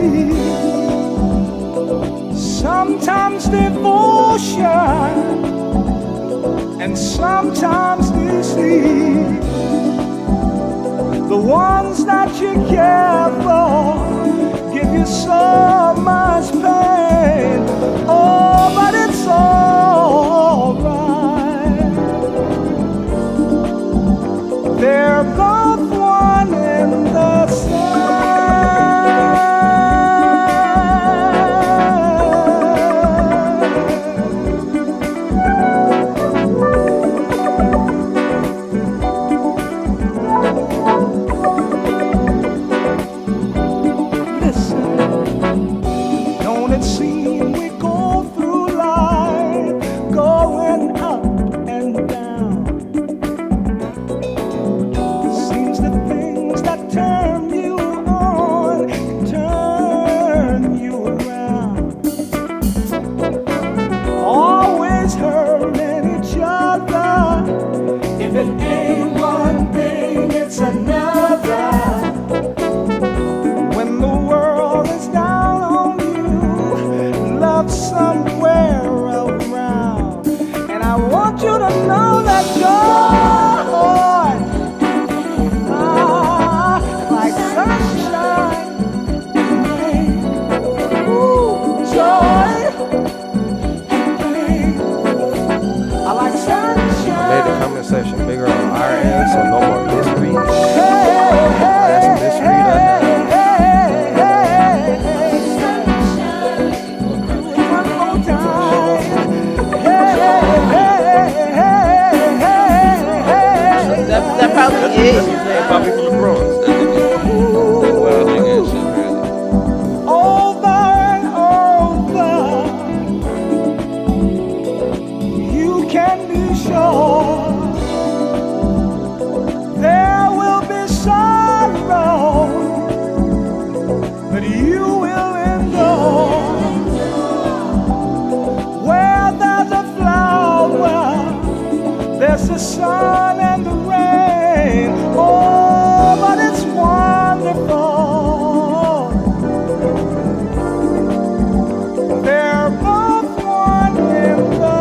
sweet, sometimes devotion, and sometimes deceit. The ones that you care for give you so much pain. Oh, but it's all right. They're both one and the same. The sun and the rain, oh, but it's wonderful. They're both one in the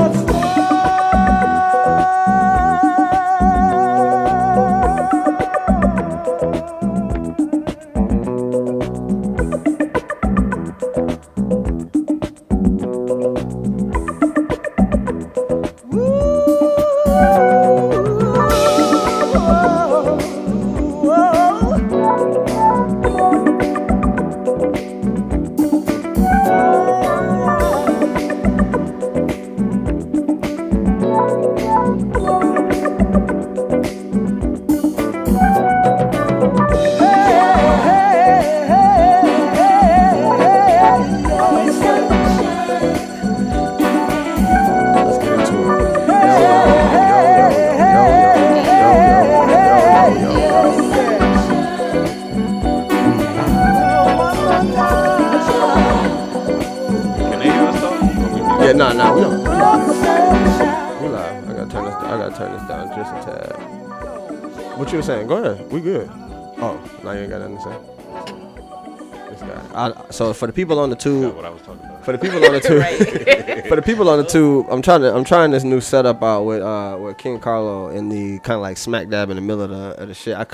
Nah, we don't. We live. I gotta turn this down just a tad. What you were saying? Go ahead. We good. Oh, now you ain't got nothing to say. This guy. So for the people on the tube, what I was talking about. For the people on the tube, for the people on the tube, I'm trying this new setup out with King Carlow in the kind of like smack dab in the middle of the shit. I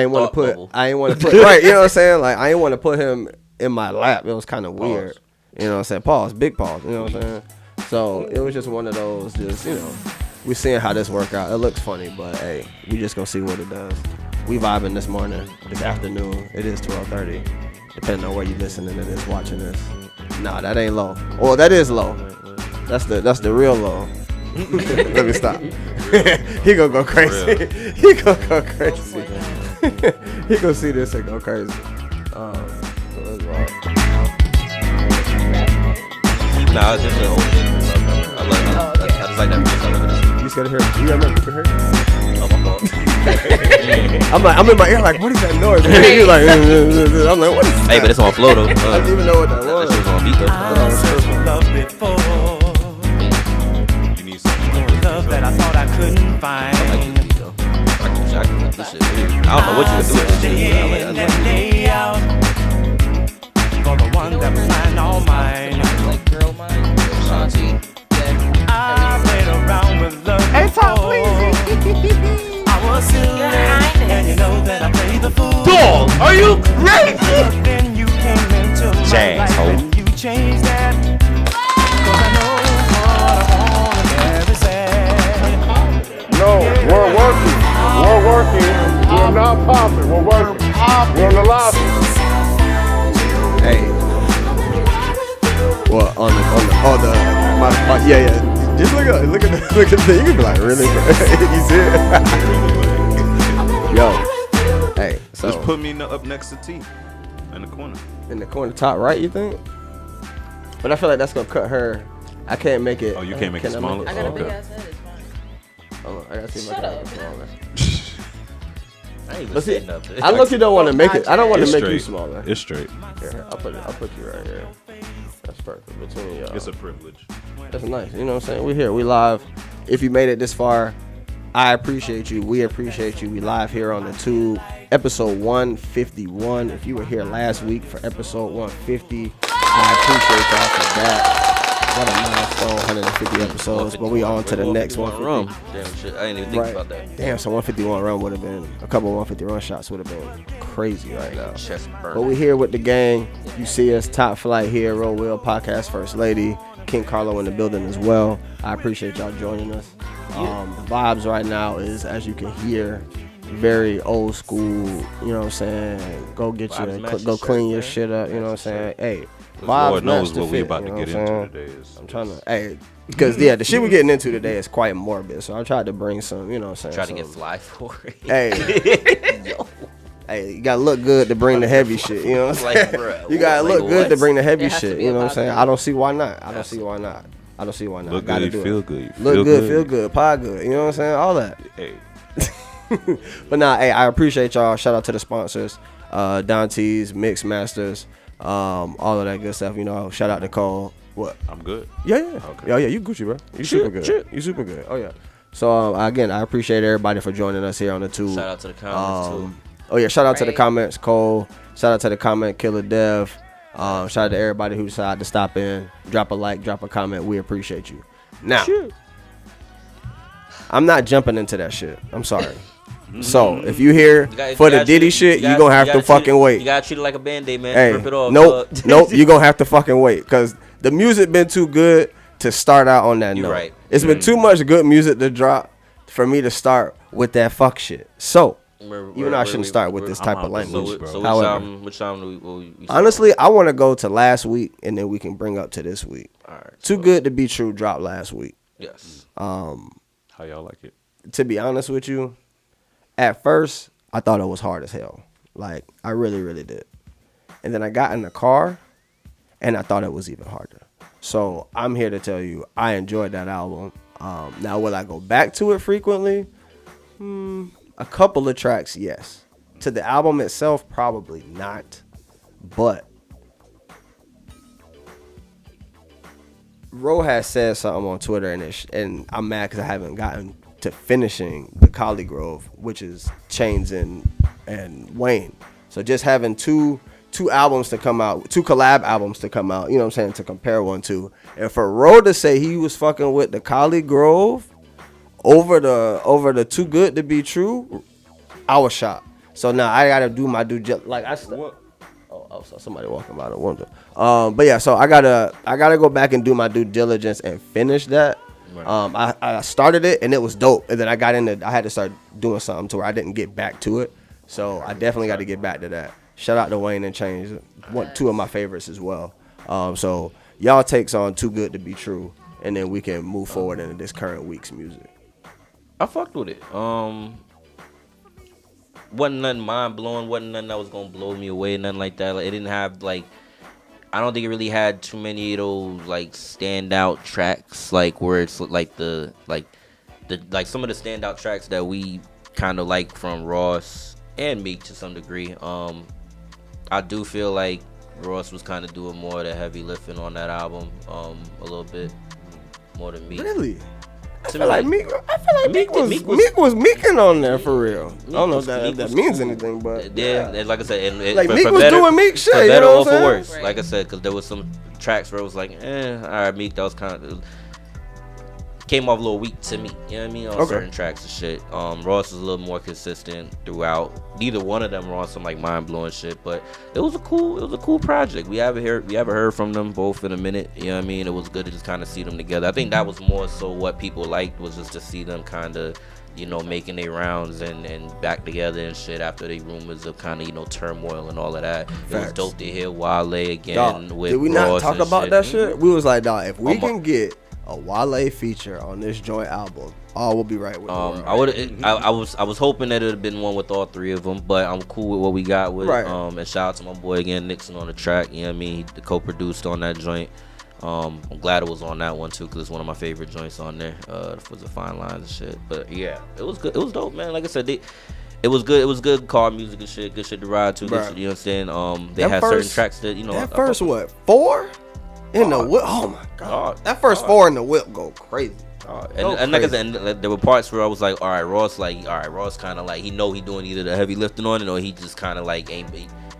ain't want to put right. You know what I'm saying? Like I ain't want to put him in my lap. It was kind of weird. You know what I'm saying? Pause. Big pause. You know what I'm saying? So it was just one of those, just, you know, we seeing how this work out. It looks funny, but hey, we just gonna see what it does. We vibing this morning, this afternoon. It is 12:30, depending on where you listening to this, watching this. Nah, that ain't low. Well, that is low. That's the real low. Let me stop. He gonna go crazy. He gonna go crazy. He gonna see this and go crazy. Nah, it's just an old shit. I just like that. You just gotta hear it. You gotta hear it. Oh, my fault. I'm in my ear like, what is that noise? You're like, I'm like, what is that? Hey, but it's on flow though. I didn't even know what that was. That shit was on beat though. Love before. You need some More love that I thought I couldn't find. I like this beat though. I can this shit. I don't know what you can do with this shit. I like Lay out. Are you crazy? Then you came into my Jazz, life ho. and you changed that. 'Cause I know what I want and never said. No, we're working. We're working. We're not popping. We're working. We're on the lobby. Hey. Well, yeah. Just look at the, you can be like, really, bro? You see it? Yo, hey. So Just put me up next to T in the corner. in the corner, top right, you think? But I feel like that's gonna cut her. I can't make it. Oh, you can't make it smaller? I got a big Okay. ass head. It's fine. Hold on, I gotta see if I Shut can up. make it smaller. I ain't even But see, saying nothing. I look, you don't want to make it. I don't want to It's make you straight. smaller. It's straight. Here, I'll put you right here. That's perfect between y'all. It's a privilege. That's nice. You know what I'm saying? We're here. We live. If you made it this far, I appreciate you. We appreciate you. We live here on the tube. Episode 151. If you were here last week for episode 150, I appreciate y'all for that. What a milestone, 150 episodes. But we on to the next 150. Damn shit, I didn't even think about that. Damn, so 151 run would have been, a couple 150 run shots would have been crazy right now. Chest burn. But we here with the gang. You see us, Top Flight here, Roll Wheel Podcast First Lady, King Carlow in the building as well. I appreciate y'all joining us. The vibes right now is, as you can hear, very old school. You know what I'm saying? Go get Vibes match go the clean shirt, your man. shit up. You know what I'm saying? Hey, Lord vibes knows match the what we fit, about you to know get what I'm into saying? today. I'm trying to, because yeah, the shit we getting into today is quite morbid. So I tried to bring some, you know what I'm saying? Try to get some- fly for it. Hey, hey, you gotta look good to bring the heavy shit. You know what I'm saying? Like, bruh, You gotta like look good to what? bring the heavy It has to shit. be You a know what I'm saying? positive. I don't see why not. I don't see why not. Look Gotta good, do you feel it. good. You Look feel good, feel good, pie good. You know what I'm saying? All that. Hey, But nah, hey, I appreciate y'all. Shout out to the sponsors, Dante's, Mix Masters, all of that good stuff. You know, shout out to Cole. What? I'm good. Yeah. Okay. Yeah, you Gucci, bro. You super good. You super good. Oh yeah. So again, I appreciate everybody for joining us here on the tube. Shout out to the comments too. Oh yeah, shout out to the Right. comments, Cole. Shout out to the comment killer Dev. Shout out to everybody who decided to stop in, drop a like, drop a comment. We appreciate you. Now, I'm not jumping into that shit. I'm sorry. So if you here for the Diddy shit, you gonna have to fucking wait. You gotta treat it like a band-aid, man. Hey, Rip it off. nope, dog. nope. You gonna have to fucking wait because the music been too good to start out on that You note. right. It's been too much good music to drop for me to start with that fuck shit. So even though I shouldn't start with this type of language. So However, which album do we honestly, I want to go to last week and then we can bring up to this week. All right. Too Good to Be True dropped last week. Yes. How y'all like it? To be honest with you, at first I thought it was hard as hell. Like I really, really did. And then I got in the car and I thought it was even harder. So I'm here to tell you I enjoyed that album. Now will I go back to it frequently? A couple of tracks, yes. To the album itself, probably not. But Ro has said something on Twitter, and I'm mad because I haven't gotten to finishing the Collie Grove, which is Chains and Wayne. So just having two albums to come out, two collab albums to come out, you know what I'm saying, to compare one to. And for Ro to say he was fucking with the Collie Grove over the Too Good to Be True, I was shocked. So now I gotta do my I saw somebody walking by the window. But yeah, so I gotta go back and do my due diligence and finish that. Right. I started it and it was dope, and then I had to start doing something to where I didn't get back to it. So I definitely got to get back to that. Shout out to Wayne and Chains, two of my favorites as well. So y'all takes on Too Good to Be True, and then we can move forward into this current week's music. I fucked with it. Wasn't nothing mind blowing. Wasn't nothing that was gonna blow me away. Nothing like that. Like, it didn't have I don't think it really had too many of those standout tracks where it's some of the standout tracks that we kind of like from Ross and Meek to some degree. I do feel like Ross was kind of doing more of the heavy lifting on that album, a little bit more than Meek. Really? I To feel me, like Meek was Meeking on there for real. I don't know if that means anything, but yeah, and like I said, Like, Meek was doing Meek shit, for you better know or what I'm for saying? worse. Right. Like I said, because there was some tracks where it was like, all right, Meek, that was kind of. came off a little weak to me. You know what I mean? On Okay. certain tracks and shit. Ross was a little more consistent throughout. Neither one of them were on some like mind blowing shit, but it was a cool project. We haven't heard from them both in a minute. You know what I mean? It was good to just kind of see them together. I think that was more so what people liked, was just to see them kind of, you know, making their rounds and back together and shit after they rumors of kind of, you know, turmoil and all of that. It was dope to hear Wale again. Dog, with did we Ross not talk and about shit. that shit? We was like, dog, if we can get a Wale feature on this joint album, we'll be right with it. I was hoping that it would have been one with all three of them, but I'm cool with what we got with and shout out to my boy again, Nixon, on the track. You know what I mean? He co-produced on that joint. I'm glad it was on that one too, because it's one of my favorite joints on there. For the fine lines and shit. But yeah, it was good. It was dope, man. Like I said, it was good. It was good car music and shit. Good shit to ride to. Good shit, you know what I'm saying? They had certain tracks that, you know. That first what? 4 in the whip. Oh my god. That first 4 in the whip go crazy. And like I said, there were parts where I was like, all right, Ross kind of like, he know he doing either the heavy lifting on it, or he just kind of like ain't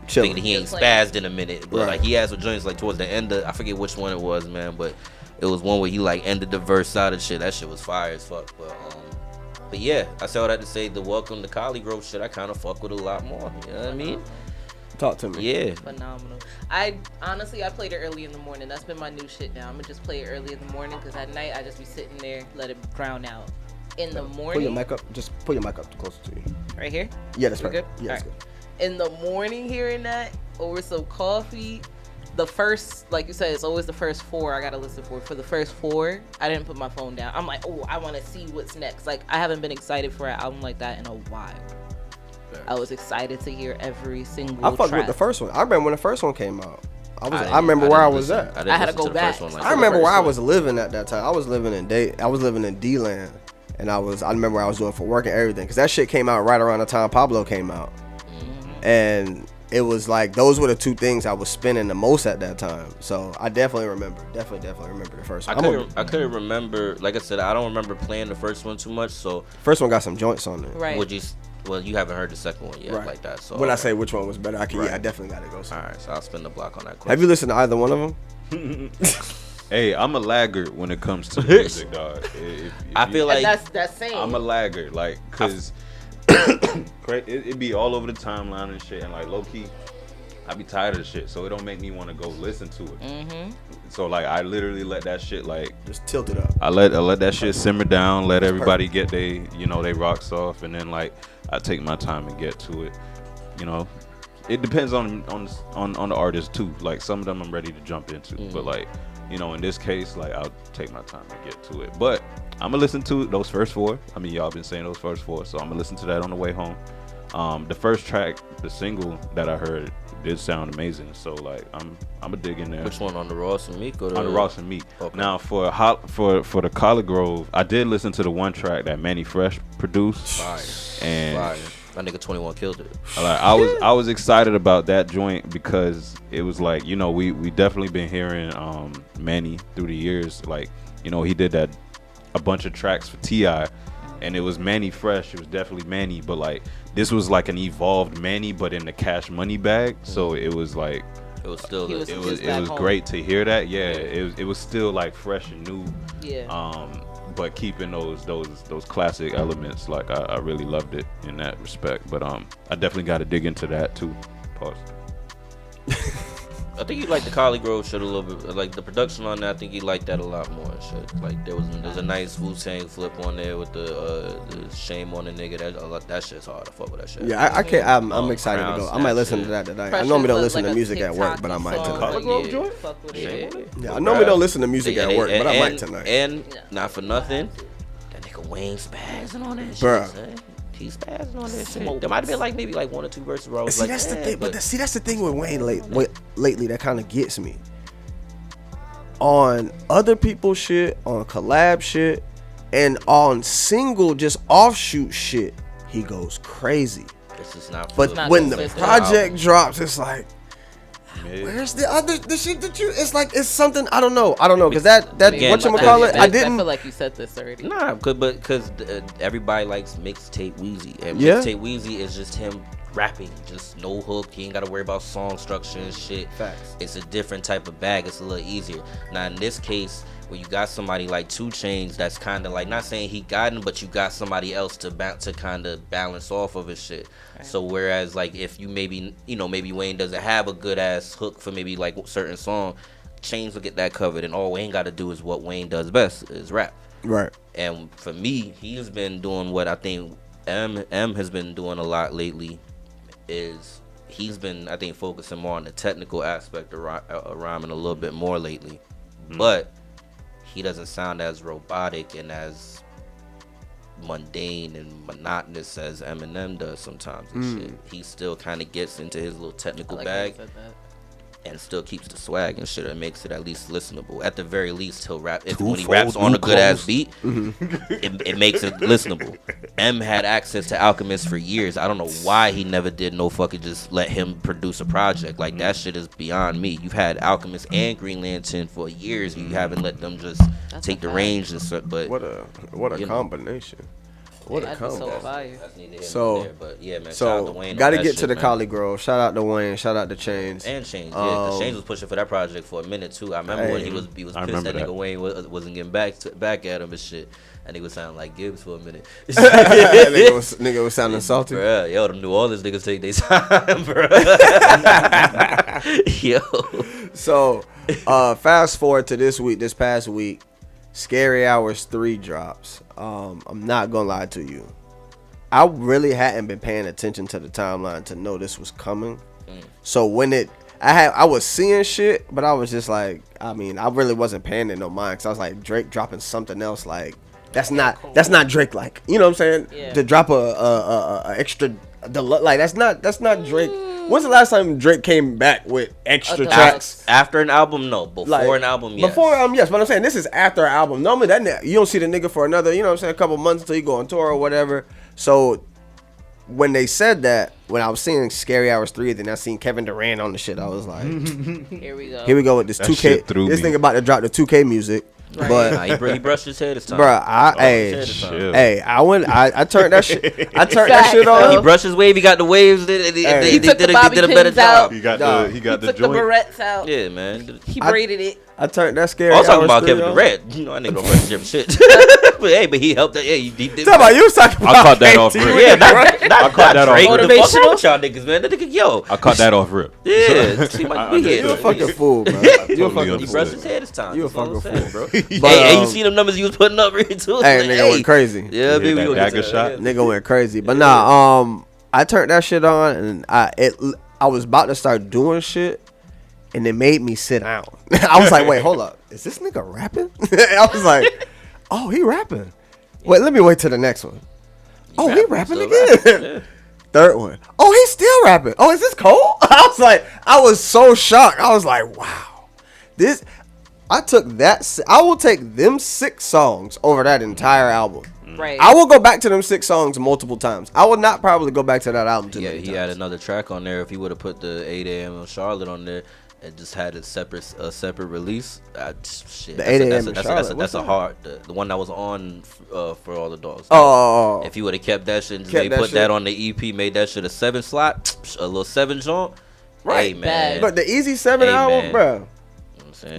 thinking he ain't spazzed in a minute. But like, he has some joints like towards the end of, I forget which one it was, man, but it was one where he like ended the verse out of shit. That shit was fire as fuck. But yeah, I said all that to say the Welcome to Collegrove shit, I kind of fuck with a lot more. You know what I mean? Talk to me. Yeah. Phenomenal. I honestly played it early in the morning. That's been my new shit now. I'm gonna just play it early in the morning, because at night I just be sitting there, let it drown out. In the morning. Pull your mic up. Just pull your mic up closer to you. Right here? Yeah, that's right. Good? Yeah, that's right. good. In the morning, hearing that over some coffee, the first, like you said, it's always the first 4 I gotta listen for the first 4, I didn't put my phone down. I'm like, oh, I want to see what's next. Like, I haven't been excited for an album like that in a while. I was excited to hear every single I fucked track. with the first one. I remember when the first one came out. I remember where I was at. I had to go back. I remember where I was living at that time. I was living in D-Land, and I remember what I was doing for work and everything, because that shit came out right around the time Pablo came out. And it was like, those were the 2 things I was spinning the most at that time. So I definitely remember the first one. I couldn't remember, like I said, I don't remember playing the first one too much, so first one got some joints on it. Right. Well, you haven't heard the second one yet, like that. So when I say which one was better, I definitely got to go. All right, so I'll spin the block on that question. Have you listened to either one of them? Hey, I'm a laggard when it comes to music, dog. I feel like that's same. I'm a laggard, like, cause it be all over the timeline and shit, and like low key, I be tired of the shit, so it don't make me want to go listen to it. So like, I literally let that shit like just tilt it up. I let that shit simmer down, let everybody get they rocks off, and then like I take my time and get to it. You know, it depends on the artist too. Like, some of them I'm ready to jump into, but like, you know, in this case, like, I'll take my time and get to it. But I'm gonna listen to those first 4. I mean, y'all been saying those first 4, so I'm gonna listen to that on the way home. The first track, the single that I heard, did sound amazing. So like, I'm a dig in there. Which one, on the Ross and Meek? On the Ross and Meek. Okay. Now for the Collegrove, I did listen to the one track that Manny Fresh produced. Fire. And that nigga 21 killed it. like, I was excited about that joint, because it was like, you know, we definitely been hearing Manny through the years. Like, you know, he did a bunch of tracks for T.I., and it was Manny Fresh. It was definitely Manny, but like, this was like an evolved Manny, but in the Cash Money bag. So it was like, it was still it was great to hear that. Yeah, it was still like fresh and new. Yeah. But keeping those classic elements, like, I really loved it in that respect. But I definitely got to dig into that too. Pause. I think you like the Collegrove shit a little bit. Like, the production on that, I think you like that a lot more and shit. Like, there's a nice Wu-Tang flip on there with the shame on the nigga. That shit's hard to fuck with that shit. Yeah, I can't. I'm excited to go. I might listen to that tonight. I normally don't listen to music at work, but I might tonight. Yeah, I normally don't listen to music at work, but I might tonight. And not for nothing, that nigga Wayne spazzing on that Bruh. shit. He's spazzing on that shit. There might have been like maybe like 1 or 2 verses where I was see, like, that's the thing. But that's the thing with Wayne lately that kind of gets me. On other people's shit, on collab shit, and on single just offshoot shit, he goes crazy. This is not. But when the project drops, it's like, where's the shit that you? It's like, it's something I don't know because that Again, whatchamacallit, I didn't. I feel like you said this already. Nah, because everybody likes mixtape Weezy, and Yeah. mixtape Weezy is just him rapping, just no hook. He ain't gotta worry about song structure and shit. Facts. It's a different type of bag. It's a little easier. Now in this case, where you got somebody like 2 Chainz that's kind of like, not saying he got him, but you got somebody else to kind of balance off of his shit. Right. So whereas like if you maybe Wayne doesn't have a good ass hook for maybe like a certain song, Chainz will get that covered, and all Wayne got to do is what Wayne does best, is rap. Right. And for me, he's been doing what I think M has been doing a lot lately. Is he's been, I think, focusing more on the technical aspect of rhyming a little bit more lately, but he doesn't sound as robotic and as mundane and monotonous as Eminem does sometimes and shit. He still kind of gets into his little technical bag and still keeps the swag and shit. It makes it at least listenable. At the very least, he'll rap. When he raps on a good ass beat, it makes it listenable. M had access to Alchemist for years. I don't know why he never did no fucking just let him produce a project. Like that shit is beyond me. You've had Alchemist and Green Lantern for years. You haven't let them just take the range and stuff. But what a combination. What a combo. So, but yeah, man. Shout out to Wayne. Gotta get to the Collie Grove. Shout out to Wayne. Shout out to Chainz. And Chainz. Yeah, Chainz was pushing for that project for a minute too. I remember when he was pissed that nigga Wayne wasn't getting back at him and shit. And he was sounding like Gibbs for a minute. nigga was sounding salty. Bruh, yo, them New Orleans niggas take their time, bro. Yo. So, fast forward to this past week. Scary Hours 3 drops. I'm not gonna lie to you. I really hadn't been paying attention to the timeline to know this was coming. So when I was seeing shit, but I was just like, I really wasn't paying it no mind, because I was like, Drake dropping something else, like that's not Drake, like, you know what I'm saying? Yeah. To drop a extra like that's not Drake. When's the last time Drake came back with extra tracks? After an album, no. Before an album, yes. Before an album, yes. But I'm saying this is after an album. Normally, you don't see the nigga for another, you know what I'm saying, a couple months until you go on tour or whatever. So when they said that, when I was seeing Scary Hours 3, then I seen Kevin Durant on the shit, I was like, here we go. Here we go with this 2K. This nigga about to drop the 2K music. Right. But he brushed his head this time. Bruh, I turned that shit. I turned that shit on. He brushed his wave. He got the waves. He took the Bobby Pins out. He got the took joint. the barrettes out. Yeah, man. He braided it. I turned that Scary. I was talking about Kevin Durant. You know, I nigga don't brush different shit. but he helped. Yeah, he did. Talk about you was talking about. I caught that off rip. Yeah, I caught that off rip. Motivational. Y'all niggas, man. That nigga, yo. I caught that off rip. Yeah. See my nigga. You a fucking fool, bro. You a fucking. He brushed his head this time. You a fucking fool, bro. Hey, you see them numbers you was putting up right too? Hey, nigga went crazy. Yeah, baby, we dagger shot. Nigga went crazy. But nah, I turned that shit on, and I was about to start doing shit, and it made me sit down. I was like, wait, hold up. Is this nigga rapping? I was like, oh, he rapping. Wait, let me wait till the next one. He rapping again. Yeah. Third one. Oh, he's still rapping. Oh, is this Cole? I was so shocked. I was like, wow. I will take them 6 songs over that entire album. Right. I will go back to them 6 songs multiple times. I would not probably go back to that album too many times. He had another track on there. If he would have put the 8 a.m. in Charlotte on there and just had a separate release, shit. The 8 a.m. in Charlotte. That's a hard. The one that was on for all the dogs. Oh. If you would have kept that shit and just put that on the EP, made that shit a 7 slot, a little 7 joint. Right, hey, man. But the Easy 7 album, bro.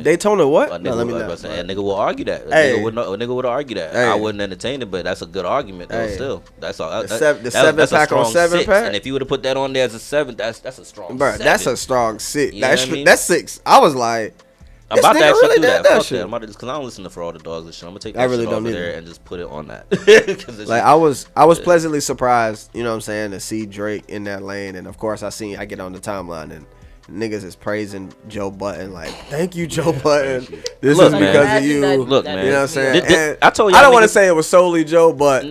Daytona what? A nigga will argue that. A nigga would argue that. I wouldn't entertain it, but that's a good argument though. Still, that's all. The 7 pack on 7 pack. And if you would have put that on there as a 7, that's a strong. Bro, 7. that's a strong 6. You know what I mean? That's 6. I was like, I'm about to actually really do that. Fuck Fuck shit. that. Because I don't listen to For All the Dogs and shit. I'm gonna take that really shit don't over either. there and just put it on that. Like I was pleasantly surprised, you know what I'm saying, to see Drake in that lane. And of course I get on the timeline and niggas is praising Joe Budden, like, thank you, Joe Budden. This is because of you. Look, man. You know what I'm saying? I told you. I don't want to say it was solely Joe, but he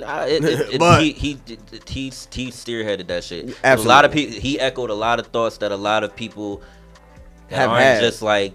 spearheaded that shit. Absolutely. A lot of people. He echoed a lot of thoughts that a lot of people have aren't had. just like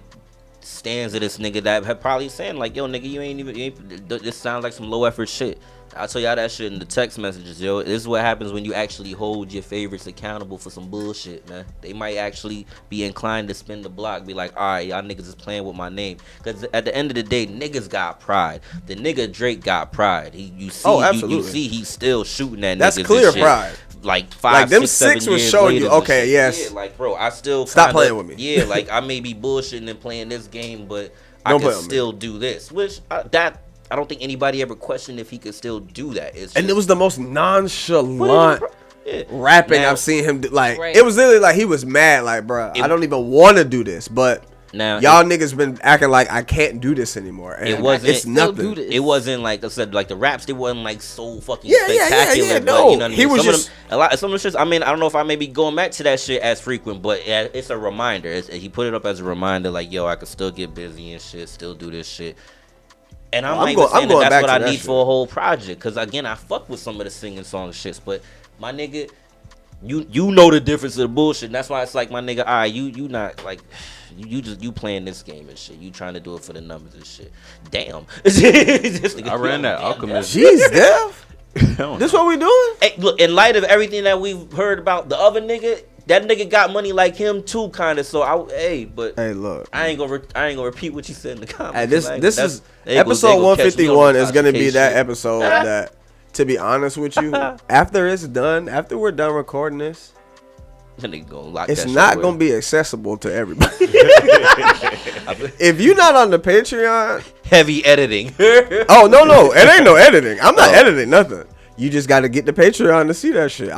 stands of this nigga that have probably saying like, yo, nigga, you ain't this sounds like some low effort shit. I'll tell y'all that shit in the text messages, yo. This is what happens when you actually hold your favorites accountable for some bullshit, man. They might actually be inclined to spin the block, be like, all right, y'all niggas is playing with my name. Because at the end of the day, niggas got pride. The nigga Drake got pride. You see he's still shooting at niggas. That's clear pride. Like 5, them 6, 7 6 was years showing later you, and okay, shit. yes. Yeah, like, bro, I still stop playing with me. Yeah, like I may be bullshitting and playing this game, but I Don't can put it on me. still do this, which I don't think anybody ever questioned if he could still do that. And it was the most nonchalant rapping Now- I've seen him do. Like, Right. it was literally like he was mad, like, bro, I don't even want to do this, but Now y'all niggas been acting like I can't do this anymore. And It wasn't- it's Still do nothing. this. It wasn't like I said, like the raps. They wasn't like so fucking Yeah, yeah, spectacular. yeah, but, no. you know what I He mean? was some just- of them, some of the shits. I mean, I don't know if I may be going back to that shit as frequent, but it's a reminder. He put it up as a reminder, like, yo, I could still get busy and shit, still do this shit. And I'm not even saying going that's what back I to that need shit. for a whole project, because again, I fuck with some of the singing song shits, but my nigga. You know the difference of the bullshit. And that's why it's like, my nigga, all right, you not like you playing this game and shit. You trying to do it for the numbers and shit. Damn. I ran that Alchemist. Jeez, Dev. Hell This no. what we doing? Hey, look, in light of everything that we've heard about the other nigga, that nigga got money like him too, kind of. So but Hey, look. I ain't gonna repeat what you said in the comments. Hey, this Like, is that's- they go episode catch me on 151 the is gonna be Tasha K that shit. episode that, to be honest with you, after we're done recording this, That nigga gonna lock it's that shit not away. gonna be accessible to everybody. If you're not on the Patreon, Heavy editing. oh no, it ain't no editing. I'm not editing nothing. You just got to get the Patreon to see that shit.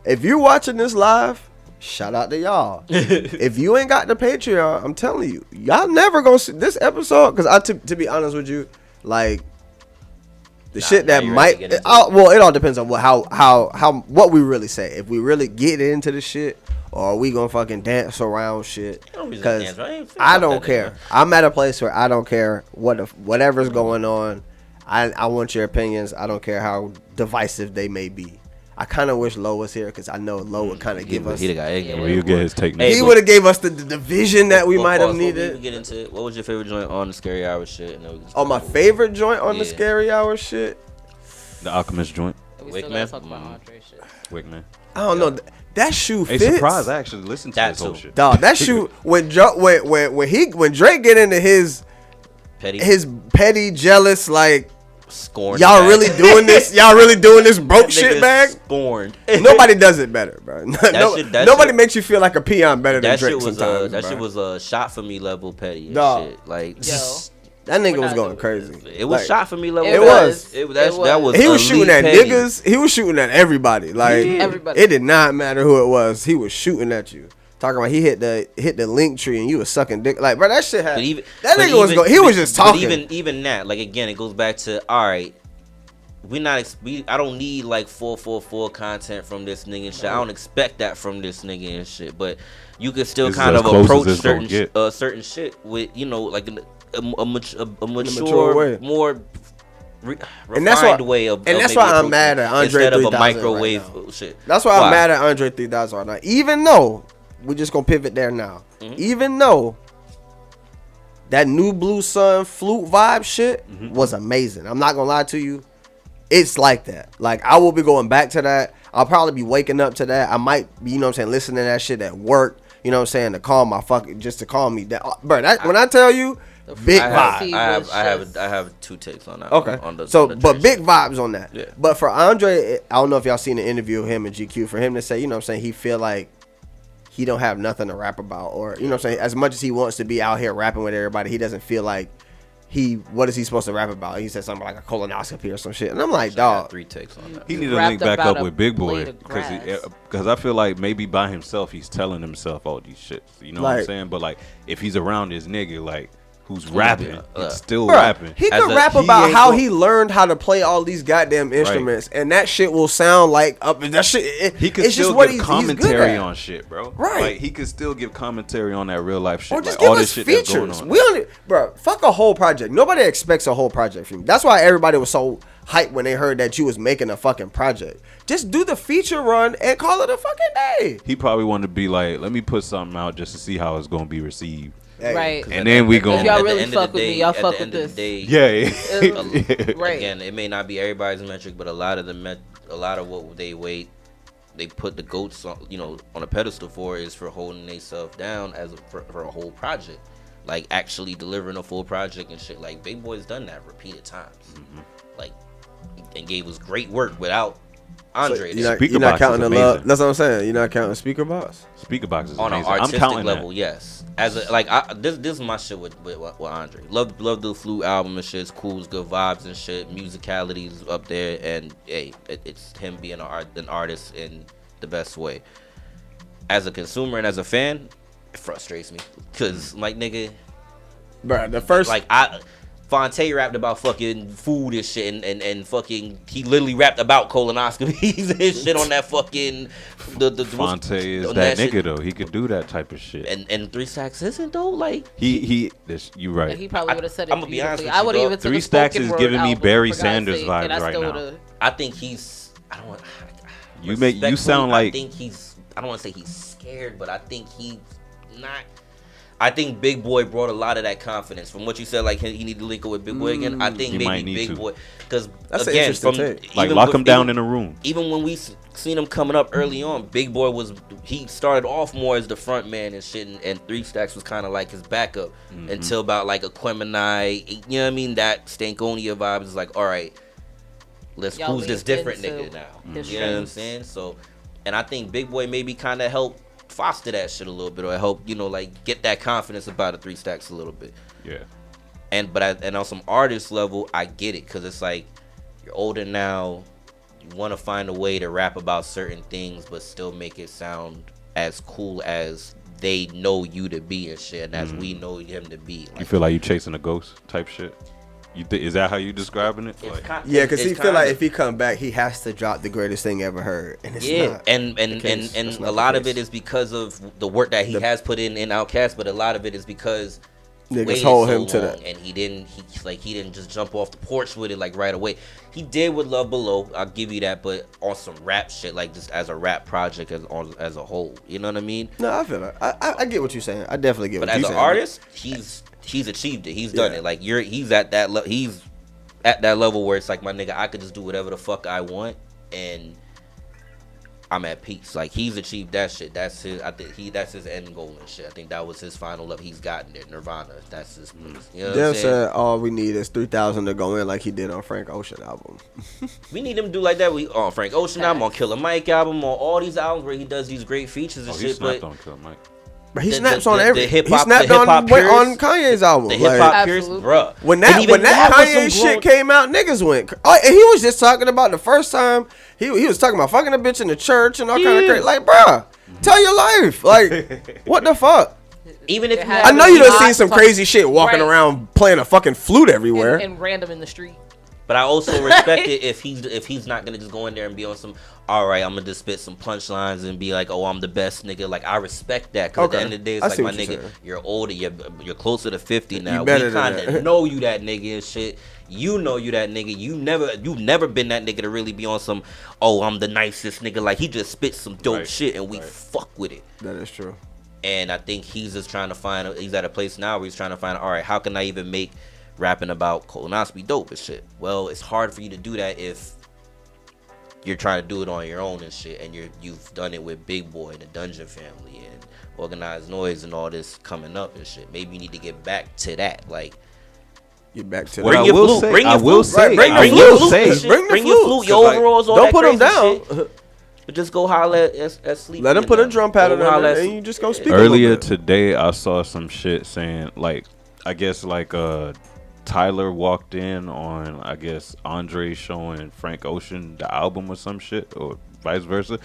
If you're watching this live, shout out to y'all. If you ain't got the Patreon, I'm telling you, y'all never gonna see this episode. Because to be honest with you, like the shit now that you're might, ready to get into well, it all depends on what we really say. If we really get into the shit, or are we gonna fucking dance around shit? No reason to Because dance, right? I ain't feel I about don't that care. anymore. I'm at a place where I don't care whatever's going on. I want your opinions. I don't care how divisive they may be. I kind of wish Lo was here because I know Lo would kind of give us. He got ignorant. Where you get his take. Hey, He but- would have gave us the division that we might have Pause, before we needed. even get into it, what was your favorite joint on the Scary Hour shit? And then we can Oh, my favorite joint on the Yeah. Scary Hour shit. The Alchemist joint. We Wick still Man? gotta talk about Andre shit. Wick, man. I don't know. That shoe Hey, fits. surprise! I actually listened to That this whole too. shit. Dog, that shoe when Drake get into his petty, jealous, like, scorned. y'all bag. really doing this? Y'all really doing this broke That shit nigga bag? Scorned. Nobody does it better, bro. That Nobody shit- makes you feel like a peon better than That Drake shit was sometimes. that bro. shit was a shot for me level petty and Dog. shit. Like Yo. That nigga We're was not going doing crazy. it was Like, shot for me level. It petty. was. That was. He was shooting elite at petty. niggas. He was shooting at everybody. Like Everybody. it did not matter who it was. He was shooting at you. Talking about he hit the link tree and you was sucking dick. Like, bro, that shit had. But even That but nigga was even- going. He was just but talking. Even that, like again, it goes back to all right. I don't need like 444 content from this nigga and shit. I don't expect that from this nigga and shit. But you can still This is kind as of close as approach it's gonna get. certain shit with like a mature mature, way. more And that's why- refined way of. and of that's maybe why I'm approaching mad at Andre instead of a 3000 right microwave now. shit. That's why Why? I'm mad at Andre 3000 right now. Even though we just gonna pivot there now. Mm-hmm. Even though that new Blue Sun flute vibe shit was amazing. I'm not gonna lie to you. It's like that. Like, I will be going back to that. I'll probably be waking up to that. I might be, you know what I'm saying, listening to that shit at work. You know what I'm saying, to calm my just to calm me down. Bro, when I tell you, big vibe. I have two takes on that. Okay. On the, So, on the but trash big shit. vibes on that. Yeah. But for Andre, I don't know if y'all seen the interview of him and GQ. For him to say, you know what I'm saying, he feel like he don't have nothing to rap about. Or, you know what I'm saying, as much as he wants to be out here rapping with everybody, he doesn't feel like what is he supposed to rap about? He said something like a colonoscopy or some shit. And I'm like, I got dog. 3 takes on that. He need to Rapped link back about up a with Big Boy blade of grass. because I feel like maybe by himself he's telling himself all these shits. You know what I'm Like- saying? But like if he's around his nigga like who's rapping, he's still Bruh, rapping. he As could a- rap he about ain't how go- he learned how to play all these goddamn instruments, and that shit will sound like that shit. He could it's just still what give he's commentary good at. on shit, bro. Right. Like he could still give commentary on that real life shit. Or just like all give this us shit that's going features. on. We only, bro, fuck a whole project. Nobody expects a whole project from you. That's why everybody was so hyped when they heard that you was making a fucking project. Just do the feature run and call it a fucking day. He probably wanted to be like, let me put something out just to see how it's gonna be received. Hey, Right. And then we If go. y'all At the really end of fuck the with day- me, y'all at the fuck end with of the this. Yeah, yeah. Right. Again, it may not be everybody's metric, but a lot of what they put the goats on, on a pedestal for is for holding themselves down for a whole project, like actually delivering a full project and shit. Like Big Boy's done that repeated times, like, and gave us great work without Andre. You're Speaker not box counting is the love. amazing. That's what I'm saying. You're not counting speaker box. Speaker box is On an amazing. I'm artistic counting level, that. yes. As a, this is my shit with Andre. Love the Flute album and shit. It's cool, it's good vibes and shit. Musicality is up there, and hey, it's him being an artist in the best way. As a consumer and as a fan, it frustrates me because like nigga, Bruh, the first like Fonte rapped about fucking food and shit, and fucking he literally rapped about colonoscopies and shit on that fucking the Fonte is on that shit. nigga though. He could do that type of shit. And 3 Stacks isn't though. Like You right. And he probably would have said it. I'm gonna be honest beautifully. with I you, would dog. even took 3 a Stacks spoken is word giving me album, Barry for God's Sanders sake, vibes and I right still now. would've- I think he's. I don't want. You sound like. I think he's. I don't want to say he's scared, but I think he's not. I think Big Boy brought a lot of that confidence. From what you said, like he need to link up with Big Boy again. I think He might maybe need Big to. Boy, because That's an again, interesting from take. Like even lock with- him down even- in a room. Even when we seen him coming up early on, Big Boy he started off more as the front man and shit, and 3 Stacks was kind of like his backup until about like Aquemini, you know what I mean? That Stankonia vibe is like, all right, Y'all who's this lean different into nigga now? his You know what I'm strengths. saying? So, and I think Big Boy maybe kind of helped foster that shit a little bit, or help like get that confidence about the 3 Stacks a little bit. Yeah. And on some artist level, I get it, because it's like you're older now, you want to find a way to rap about certain things but still make it sound as cool as they know you to be and shit, and as we know him to be. You feel like you chasing a ghost type shit? Is that how you describing it? It's Like, kind- yeah, because it's he feel like kinda- if he come back, he has to drop the greatest thing ever heard, and it's yeah, not. and the case. and That's not a the lot of case. it is because of the work that he has put in Outkast, but a lot of it is because Niggas waited hold so him to long, that. and he didn't just jump off the porch with it like right away. He did with Love Below, I'll give you that, but on some rap shit, like just as a rap project as a whole, you know what I mean? No, I feel like I get what you're saying. I definitely get But what as you're an saying. artist, he's achieved it. He's done Yeah. it. Like he's at that he's at that level where it's like, my nigga, I could just do whatever the fuck I want and I'm at peace. Like he's achieved that shit. That's his. I think that's his end goal and shit. I think that was his final level. He's gotten it. Nirvana. That's his. You know what I'm Dem saying? said all we need is 3,000 to go in like he did on Frank Ocean album. We need him to do like that. We on Frank Ocean album, on Killer Mike album, on all these albums where he does these great features and he shit. snapped But on Killer Mike. But he The- snaps the- on the every. hip-hop- he snapped the hip-hop went on purists- Kanye's album. the Like, hip hop purists, Absolutely. bruh. When And that even Kanye was some shit grown- came out, niggas went. Oh, and he was just talking about the first time he was talking about fucking a bitch in the church and all kind of crazy. Like, bruh, tell your life. Like, what the fuck? Even if It you has I know to you be done seen not some fuck- crazy shit walking Right. around playing a fucking flute everywhere. and random in the street. But I also respect it if he's not gonna just go in there and be on some, all right, I'm gonna just spit some punchlines and be like, oh, I'm the best nigga. Like I respect that, because at the Okay. end of the day, I it's see like, my what you're nigga, saying. you're older, you're closer to 50 now. We better than kind that. of know you that nigga and shit. You know you that nigga. You've never been that nigga to really be on some, oh, I'm the nicest nigga. Like he just spits some dope Right. shit and we fuck with it. That is true. And I think he's just trying to find. He's at a place now where he's trying to find. All right, how can I even make rapping about colonoscopy dope and shit? Well, it's hard for you to do that if you're trying to do it on your own and shit, and you've done it with Big Boy and the Dungeon Family and Organized Noise and all this coming up and shit. Maybe you need to get back to that. Like, Get back to What that. I your will flute, say, bring I your will flute, say, right, bring I the will flute. say, and shit. Bring the Bring your flute. flute, your Like, overalls, all don't that put 'em crazy down. shit. But just go holler at Sleepy. Let him put a drum pattern Go on holler it, at and Sleepy. you just go speak. Earlier today, I saw some shit saying, like, I guess, like, Tyler walked in on, I guess, Andre showing Frank Ocean the album or some shit, or vice versa.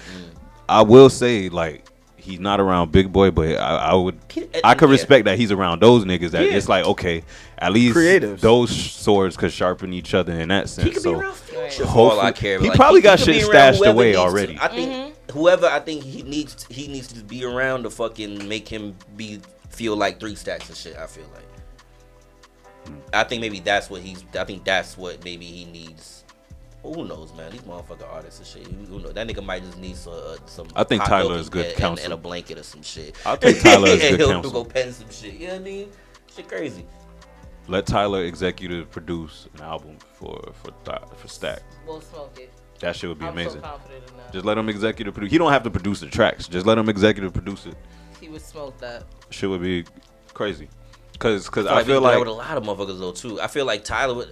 I will say, like, he's not around Big Boy, but I could respect that he's around those niggas. That it's like, okay, at least Creatives. those swords could sharpen each other in that sense. He could be So around Future. hopefully- For all I care. he Like, probably got could shit be around stashed whoever away needs to. already. I think whoever he needs to be around to fucking make him feel like 3 Stacks and shit. I feel like. I think maybe that's what maybe he needs. Well, who knows, man? These motherfucking artists and shit. Who knows? That nigga might just need some. I think hot Tyler milk is good and counsel. and a blanket or some shit. I think Tyler is And good he'll counsel. go pen some shit. You know what I mean? Shit crazy. Let Tyler executive produce an album for Stack. We'll smoke it. That shit would be I'm amazing. so confident in that. Just let him executive produce. He don't have to produce the tracks. Just let him executive produce it. He would smoke that. Shit would be crazy. Cause I I feel do that like with a lot of motherfuckers though too. I feel like Tyler would.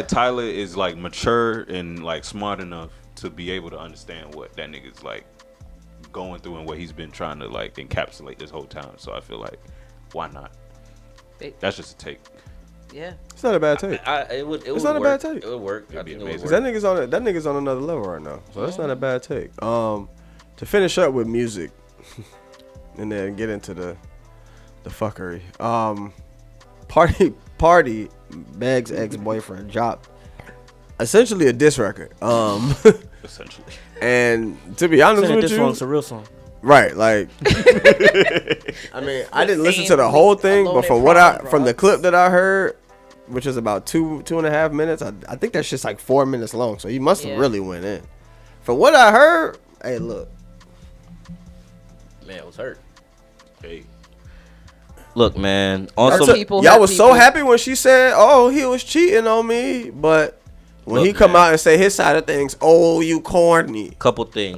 Tyler is like mature and like smart enough to be able to understand what that nigga's like going through and what he's been trying to like encapsulate this whole time. So I feel like, why not? That's just a take. Yeah, it's not a bad take. It's not a bad take. It would work. It'd be amazing. That nigga's on another level right now. So that's not a bad take. To finish up with music, and then get into the fuckery. Pardi, Meg's ex-boyfriend, dropped essentially a diss record. Essentially. And to be honest with this you, song's a real song. right? Like, I mean, I didn't listen to the whole thing, but from the clip that I heard, which is about 2.5 minutes, I think that shit's like 4 minutes long. So he must have really went in. From what I heard, hey, look, man, it was hurt. Hey. Look, man. Y'all was so happy when she said, "Oh, he was cheating on me," but when he come out and say his side of things, "Oh, you corny." Couple things.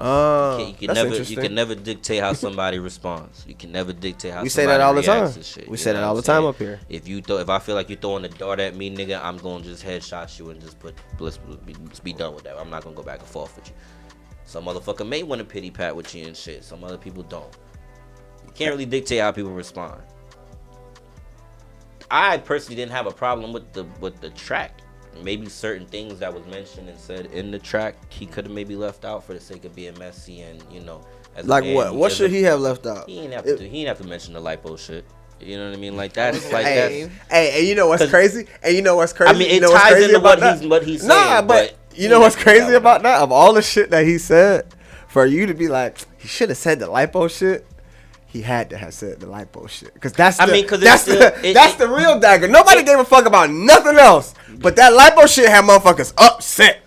You can never dictate how somebody responds. You can never dictate how. We say that all the time. Shit, we say that all the time up here. If I feel like you're throwing the dart at me, nigga, I'm gonna just headshot you and let's be done with that. I'm not gonna go back and forth with you. Some motherfucker may want to pity pat with you and shit. Some other people don't. You can't really dictate how people respond. I personally didn't have a problem with the track. Maybe certain things that was mentioned and said in the track he could have maybe left out for the sake of being messy and as like man, what? What should he have left out? He didn't have to mention the lipo shit. You know what I mean? Like that's like hey, you know what's crazy? And you know what's crazy? I mean, it ties into what he's saying. Nah, but you know what's crazy about that? Of all the shit that he said, for you to be like, he should have said the lipo shit. He had to have said the lipo shit, because that's the real dagger. Nobody gave a fuck about nothing else, but that lipo shit had motherfuckers upset.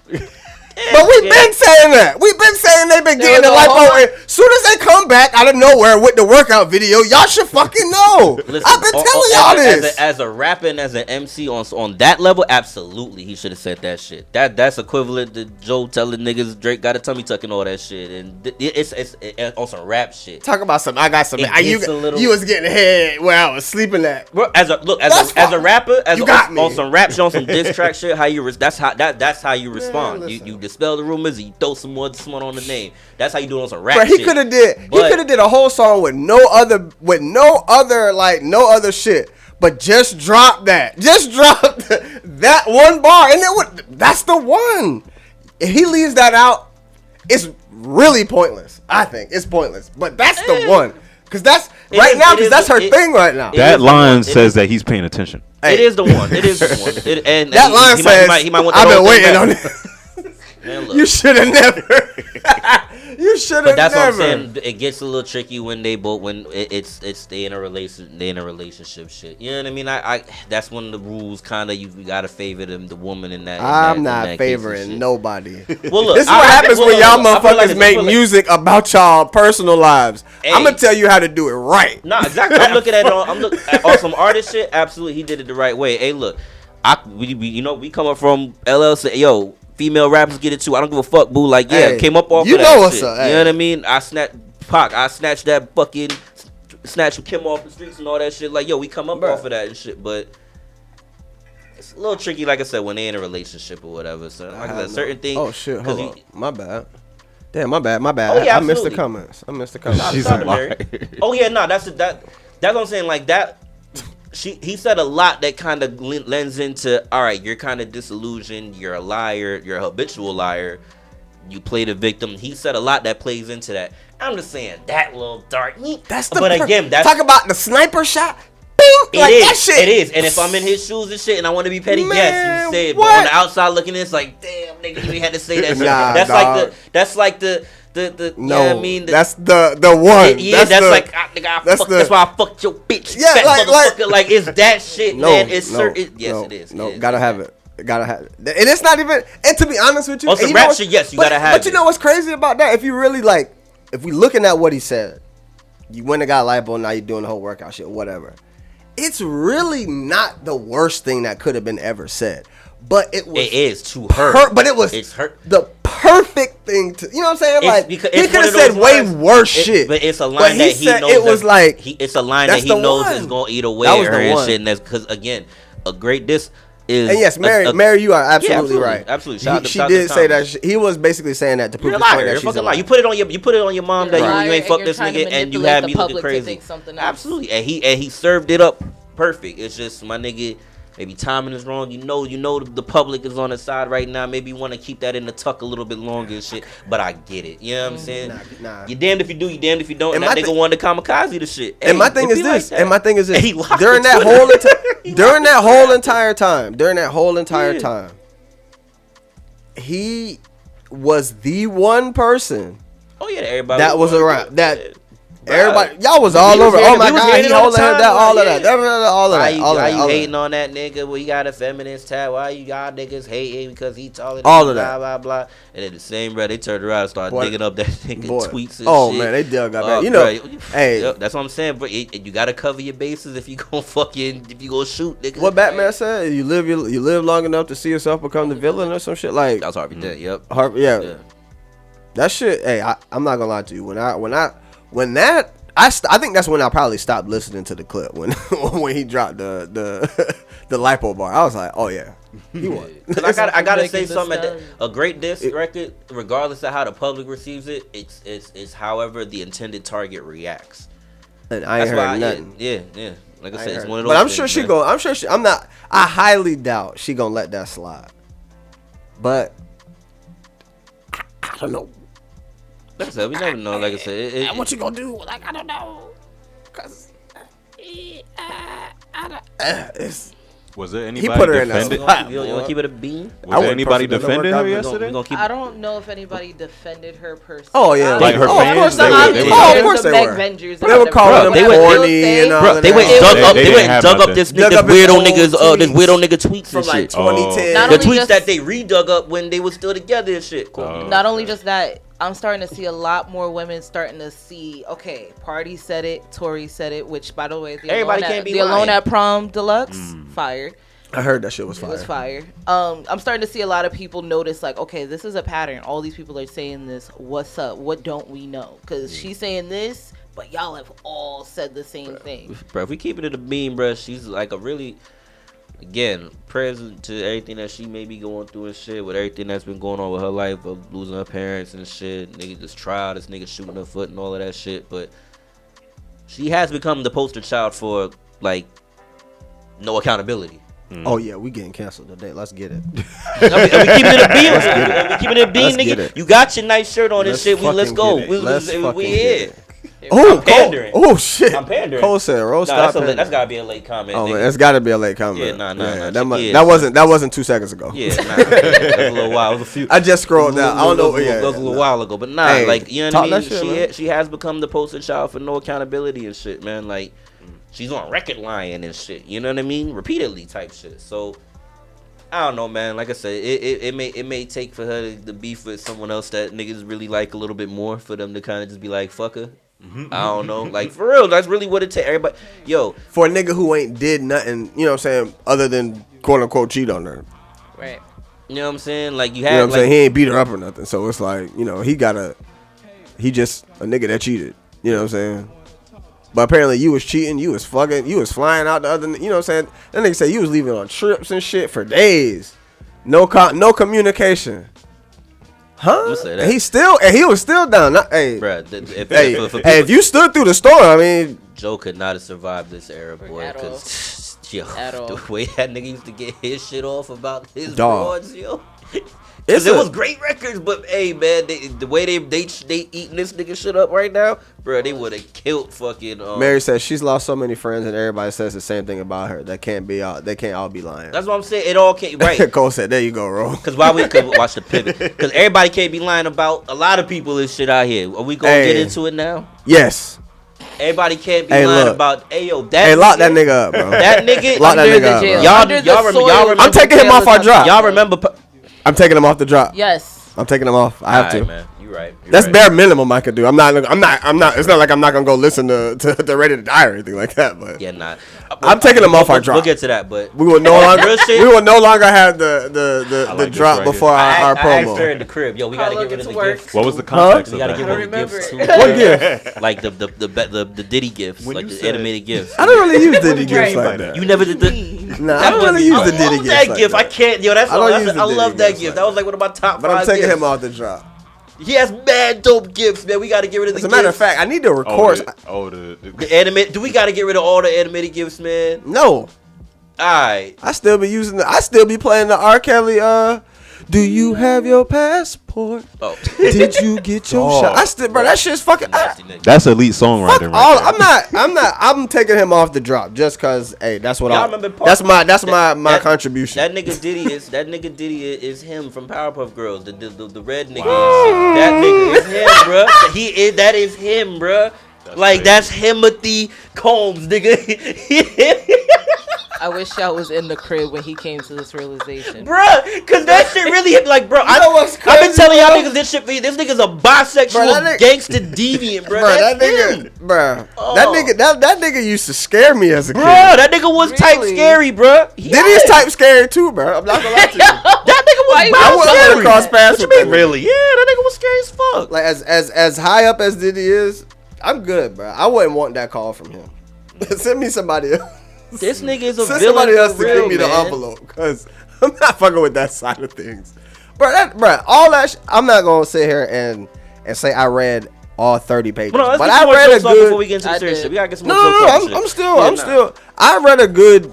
But we've been saying that. We've been saying they've been getting the lipo. As soon as they come back out of nowhere with the workout video, y'all should fucking know. Listen, I've been telling y'all this. As a rapper and as an MC on that level, absolutely, he should have said that shit. That's equivalent to Joe telling niggas Drake got a tummy tuck and all that shit, and it's on some rap shit. Talk about some. I got some. You was getting head where I was sleeping at. Bro, as a rapper, on some rap shit, on some diss track shit, that's how you respond. You dispel the rumors and you throw some more on the name. That's how you do it on some rap shit. He could have did a whole song with no other shit, but just drop that. Just drop that one bar, and that's the one. If he leaves that out, it's really pointless. I think it's pointless, but that's the one. Because that's her thing right now. That line says that he's paying attention. It is the one. It is the one. And that line says, he might want I've been waiting on it. Man, look. You should have never. You should have never. But that's what I'm saying. It gets a little tricky when they in a relationship shit. You know what I mean? I that's one of the rules. Kind of you gotta favor the woman in that. I'm not favoring nobody. Well, look, this is what happens when y'all motherfuckers make music about y'all personal lives. I'm gonna tell you how to do it right. Nah, exactly. I'm looking at on some artist shit. Absolutely, he did it the right way. Hey, look, we come up from LLC. Yo. Female rappers get it too. I don't give a fuck, boo. Like, came up off of that shit. You know what I mean? I snatched that fucking snatched Kim off the streets and all that shit. Like, yo, we come up off of that and shit. But it's a little tricky, like I said, when they in a relationship or whatever. So, like I said, certain things. Oh shit! Hold on. My bad. Damn, my bad. Oh, yeah, I missed the comments. She's a liar. Oh yeah, no, that's what I'm saying. Like that. He said a lot that kind of lends into, all right, you're kind of disillusioned, you're a liar, you're a habitual liar, you play the victim. He said a lot that plays into that. I'm just saying that little dark. That's talk about the sniper shot. Bing, that shit. It is. And if I'm in his shoes and shit, and I want to be petty, yes, you say it. But on the outside looking in, it's like, damn, nigga, you had to say that shit. That's like the you know what I mean? That's the one. That's why I fucked your bitch. Yeah, like it's that shit, man. It's certain. Yes, it is. No, gotta have it. And it's not even. And to be honest with you, on some rap shit, yes, you gotta have it. But you know what's crazy about that? If you really if we looking at what he said, you went and got lipo, now you're doing the whole workout shit, whatever. It's really not the worst thing that could have been ever said. But it is to her. But it was the perfect thing to, you know what I'm saying? Like, he could have said way worse shit. But it's a line that he knows. It was like, it's a line that he knows is gonna eat away at her and shit. And that's because, again, a great diss. is. And yes, Mary, you are absolutely right. Absolutely. She did say that. He was basically saying that to prove You're a the point liar. that You're she's a fucking liar. liar. You put it on your mom that you ain't fuck this nigga and you have me looking crazy. Absolutely. And he served it up perfect. It's just my nigga. Maybe timing is wrong. You know the public is on the side right now. Maybe you want to keep that in the tuck a little bit longer and shit. But I get it. You know what I'm saying? Nah. You damned if you do, you damned if you don't. And that nigga wanted to kamikaze the shit. And my thing is this. During that whole entire time, he was the one person. Oh yeah, everybody that was around. That Bro, everybody, y'all was all over. Oh my God, he holding her down. All of that. Why you hating on that nigga? Well, he got a feminist tag. Why y'all niggas hating because he taller than all of blah, that? Blah blah. And then the same breath, they turned around and started digging up that nigga tweets and shit. Oh man, they dug up that. You know, hey, that's what I'm saying. But you gotta cover your bases if you gonna shoot, nigga. What Batman said? You live long enough to see yourself become the villain or some shit like. That's Harvey Dent. Yep. Yeah. That shit. Hey, I'm not gonna lie to you. I think that's when I probably stopped listening to the clip when he dropped the lipo bar. I was like, oh yeah, he won. Cause I gotta say something. A great diss record, regardless of how the public receives it, it's however the intended target reacts. And I ain't heard nothing. Yeah. Like I said, it's one of those. But I'm sure she go. I'm not. I highly doubt she gonna let that slide. But I don't know. Like I said, we never know. Like I said, what you gonna do? Like I don't know. Cause was there anybody he put her defended? in that you want to keep it a beam? Was there anybody defended her yesterday? I don't know if anybody defended her personally. Oh yeah, like her fans. Of course they were. They were calling them corny and all that. They went and dug up this weirdo nigga tweets from and like shit. 2010. The tweets that they redug up when they were still together and shit. Not only just that, I'm starting to see a lot more women starting to see, okay, Pardi said it, Tori said it, which, by the way, the Alone at Prom Deluxe, fired. I heard that shit was fire. It was fire. I'm starting to see a lot of people notice, like, okay, this is a pattern. All these people are saying this. What's up? What don't we know? Because she's saying this, but y'all have all said the same thing. Bro, if we keep it at a beam, bro, she's like a really... Again, present to everything that she may be going through and shit, with everything that's been going on with her life of losing her parents and shit. Nigga just trial, this nigga shooting her foot and all of that shit. But she has become the poster child for, like, no accountability. Oh yeah, we getting canceled today. Let's get it. We keeping it a beam. We keeping it a beam, nigga. You got your nice shirt on and shit. Let's go. We here. Oh shit! I'm pandering. Cole said, "Roll stop." That's gotta be a late comment. Oh man, that's gotta be a late comment. Yeah, that wasn't 2 seconds ago. Yeah, that's a little while. It was a few. I just scrolled down. I don't know. That was a little while ago, but like you know what I mean. She has become the poster child for no accountability and shit, man. Like she's on record lying and shit. You know what I mean? Repeatedly type shit. So I don't know, man. Like I said, it may take for her to beef with someone else that niggas really like a little bit more for them to kind of just be like, fuck her. I don't know. Like, for real, that's really what it takes. Everybody, for a nigga who ain't did nothing, you know what I'm saying, other than quote unquote cheat on her. Right. You know what I'm saying? Like, you know what I'm saying? He ain't beat her up or nothing. So it's like, he just a nigga that cheated. You know what I'm saying? But apparently you was cheating, you was fucking, you was flying out the other, you know what I'm saying? That nigga said you was leaving on trips and shit for days. No communication. Huh? And he was still down. Hey, bruh, if you stood through the storm, I mean, Joe could not have survived this era, boy. Because the way that nigga used to get his shit off about his broads, yo. It was great records, but hey, man, the way they eating this nigga shit up right now, bro, they would have killed fucking. Mary says she's lost so many friends, and everybody says the same thing about her. They can't all be lying. That's what I'm saying. It all can't right. Cole said, "There you go, Ro." Because watch the pivot. Because everybody can't be lying about a lot of people and shit out here. Are we gonna get into it now? Yes. Everybody can't be lying about. Hey yo, lock that nigga up, bro. That nigga lock that nigga up. Y'all remember? I'm taking him off our drop. Y'all remember? I'm taking him off the drop. Yes. I'm taking him off. I have to. Man. You're right. That's bare minimum I could do. I'm not. It's not like I'm not gonna go listen to Ready to Die or anything like that. But yeah, nah. I'm taking him off our drop. We'll get to that, but we will no longer have the drop right before our promo. I asked her in the crib, yo, we gotta get rid of the gifts. What was the context? We gotta get rid of the gifts too. What gift? Like the Diddy gifts, like the animated gifts. I don't really use Diddy gifts like that. You never did the. Nah, I don't really use the Diddy gift. That like gift, that. I can't. Yo, that's I love that gift. That was like one of my top 5. But I'm taking gifts. him off the drop. He has mad dope gifts, man. We got to get rid of the As a matter of fact, I need to record. the animate. Do we got to get rid of all the animated gifts, man? No. Alright. I still be playing the R. Kelly, do you have your passport? Oh. Did you get your shot? Bro, that shit's fucking. That's elite songwriting. I'm taking him off the drop just cause. Hey, that's what that's my contribution. That nigga Diddy is him from Powerpuff Girls. The red nigga. That nigga is him, bro. That is him, bro. That's Timothy Combs, nigga. I wish y'all was in the crib when he came to this realization. Bruh, cause that shit really hit I've been telling y'all niggas this nigga's a bisexual gangster deviant, bro. That nigga used to scare me as a kid. Bruh, that nigga was type scary, bruh. Diddy's type scary too, bro. I'm not gonna lie to you. That nigga was I wouldn't cross paths with that. Really? Yeah, that nigga was scary as fuck. Like as high up as Diddy is, I'm good, bro. I wouldn't want that call from him. Send me somebody else. This nigga is a Send villain somebody else for to real, give me the man. envelope, because I'm not fucking with that side of things, bro. All that. I'm not gonna sit here and say I read all 30 pages, but I read a good. Before we get into the serious shit, we gotta get some more I'm still. I read a good.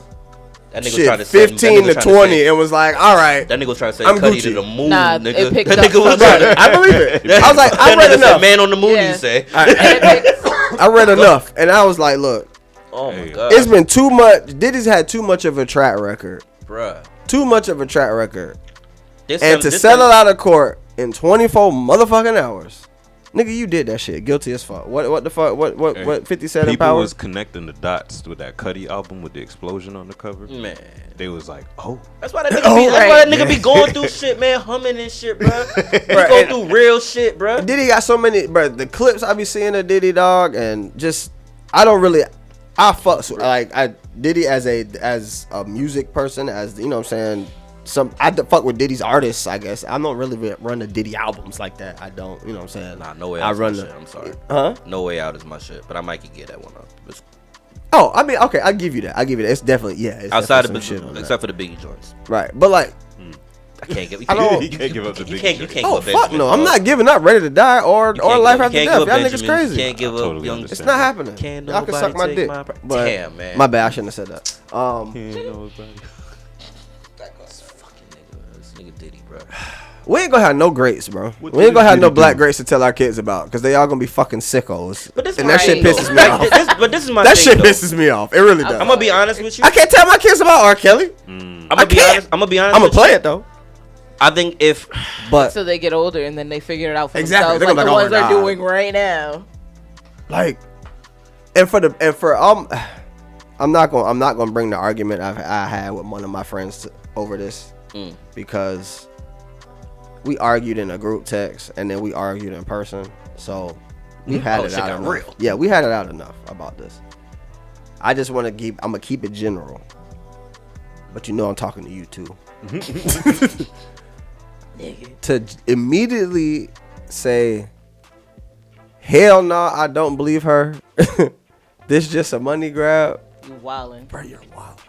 That nigga shit, trying to 15 to 20, and was like, all right. That nigga was trying to say I'm Cuddy Gucci. to the moon, Nah, nigga. it picked That up nigga was something. I believe it. I was like, I read enough. Man on the moon, Yeah. you say? I read enough, and I was like, look. Oh my god. It's been too much. Diddy's had too much of a track record. Bruh. Too much of a track record. To settle out of court in 24 motherfucking hours. Nigga, you did that shit. Guilty as fuck. What the fuck? What 50 Cent in People Power? was connecting the dots with that Cuddy album with the explosion on the cover. Man. They was like, oh. That's why that nigga be going through shit, man. Humming and shit, bro. He go through real shit, bro. Diddy got so many, bro. The clips I be seeing of Diddy, dog, and just, I don't really, I fuck, Diddy as a music person, as, you know what I'm saying, I fuck with Diddy's artists, I guess. I don't really run the Diddy albums like that. I don't, you know what I'm saying? Nah, No Way Out is my shit. I'm sorry. Huh? No Way Out is my shit, but I might could get that one up. Oh, I mean, okay, I'll give you that. It's definitely, it's outside definitely of some shit on except for the Biggie joints. Right, but like, I can't give. You can't give up the Biggie. You can't oh give up fuck Benjamin, no, dog. I'm not giving up Ready to Die or Life After Death. Y'all niggas You crazy. can't give up totally young. understand. It's not happening. Can't Y'all can suck my nobody dick. take my But damn, man. my bad, I shouldn't have said that. This nigga Diddy, bro. We ain't gonna have no greats, bro. We ain't gonna have no black greats to tell our kids about, because they all gonna be fucking sickos. But this and that shit pisses me off. But this is my that thing, shit though. pisses me off. It really does. I'm gonna be honest with you. I can't tell my kids about R. Kelly. I'm gonna be honest. I'm I'm gonna play it though. I think but so they get older and then they figure it out for Exactly. themselves, like the ones they're God. doing right now. Like, I'm not gonna bring the argument I had with one of my friends over this, because we argued in a group text and then we argued in person, so we had it out enough. Real. Yeah, we had it out enough about this. I just want to I'm gonna keep it general, but I'm talking to you too. To immediately say, hell no, I don't believe her. This just a money grab. You wildin'. Bro, you're wild.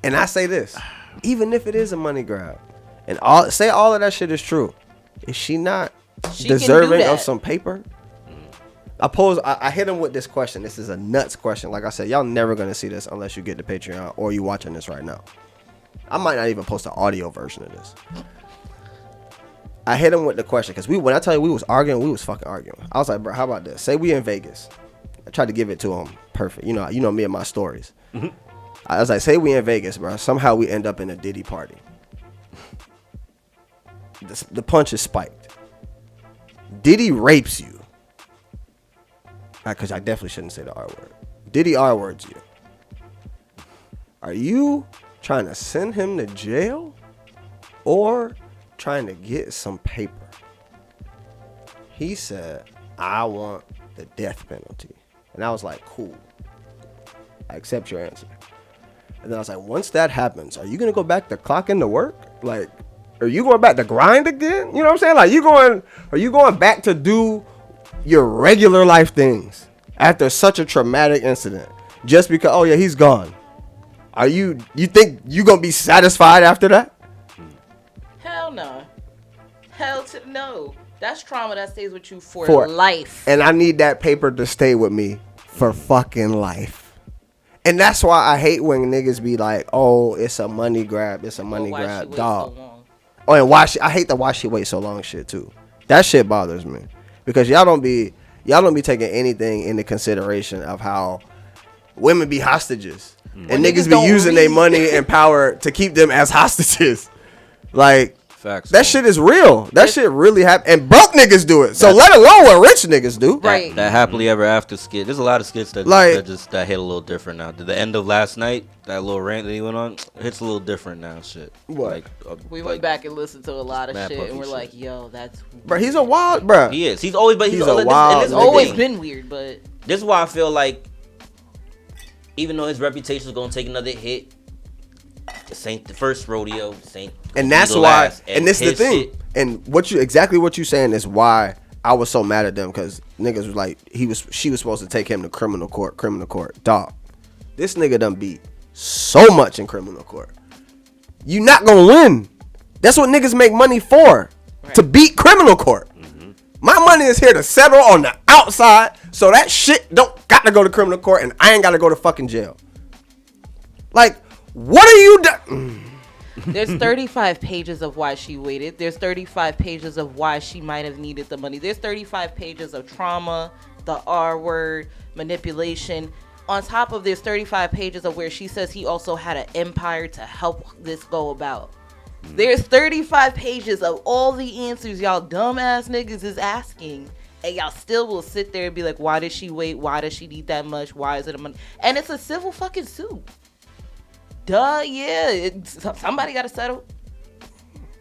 And I say this, even if it is a money grab, and say all of that shit is true, is she not deserving of some paper? I hit him with this question. This is a nuts question. Like I said, y'all never gonna see this unless you get the Patreon or you watching this right now. I might not even post an audio version of this. I hit him with the question, because when I tell you we was arguing, we was fucking arguing. I was like, bro, how about this? Say we in Vegas. I tried to give it to him perfect. You know me and my stories. I was like, say we in Vegas, bro. Somehow we end up in a Diddy party. The punch is spiked. Diddy rapes you. Because I definitely shouldn't say the R word. Diddy R words you. Are you trying to send him to jail or trying to get some paper? He said, I want the death penalty. And I was like, cool. I accept your answer. And then I was like, once that happens, are you going to go back to clocking to work? Like, are you going back to grind again? You know what I'm saying? Like, are you going back to do your regular life things after such a traumatic incident? Just because, oh yeah, he's gone. you think you gonna be satisfied after that? Hell no. Hell to no. That's trauma that stays with you for life. And I need that paper to stay with me for fucking life. And that's why I hate when niggas be like, oh, it's a money grab. It's a money grab, dog. Oh, and I hate the why she wait so long shit too. That shit bothers me. Because y'all don't be taking anything into consideration of how women be hostages. And niggas be using their money and power to keep them as hostages. Like, facts, that shit is real. That shit really happen. And broke niggas do it. So let alone what rich niggas do. Right. That happily ever after skit. There's a lot of skits that that hit a little different now. The end of last night, that little rant that he went on, hits a little different now. Shit. What? We went back and listened to a lot of shit, and we're like, yo, that's. Bro, he's a wild, bro. He is. He's always, but he's a wild. It's always been weird, but this is why I feel like, even though his reputation is gonna take another hit, this ain't the first rodeo. This ain't. And that's why, and this is the thing. And what you saying is why I was so mad at them, because niggas was like, she was supposed to take him to criminal court. Dog, this nigga done beat so much in criminal court. You not gonna win. That's what niggas make money for, to beat criminal court. Mm-hmm. My money is here to settle on the outside, so that shit don't got to go to criminal court, and I ain't got to go to fucking jail. Like, what are you doing? There's 35 pages of why she waited. There's 35 pages of why she might have needed the money. There's 35 pages of trauma, the R word, manipulation. On top of this 35 pages of where she says he also had an empire to help this go about. There's 35 pages of all the answers y'all dumbass niggas is asking. And y'all still will sit there and be like, why did she wait? Why does she need that much? Why is it a money? And it's a civil fucking suit. Duh, yeah. Somebody got to settle.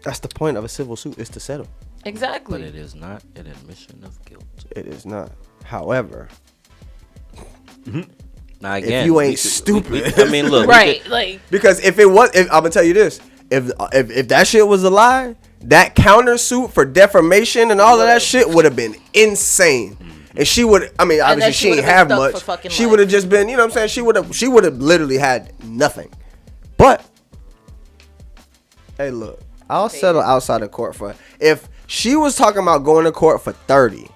That's the point of a civil suit, is to settle. Exactly. But it is not an admission of guilt. It is not. However, now again, if you ain't stupid, I mean, look, right? Like, because if I'm gonna tell you this, if that shit was a lie, that countersuit for defamation and all of that shit would have been insane. And she would, I mean, obviously she ain't have much. She would have just been, you know what I'm saying? She would have literally had nothing. But hey, look, I'll settle outside of court for, if she was talking about going to court for 30,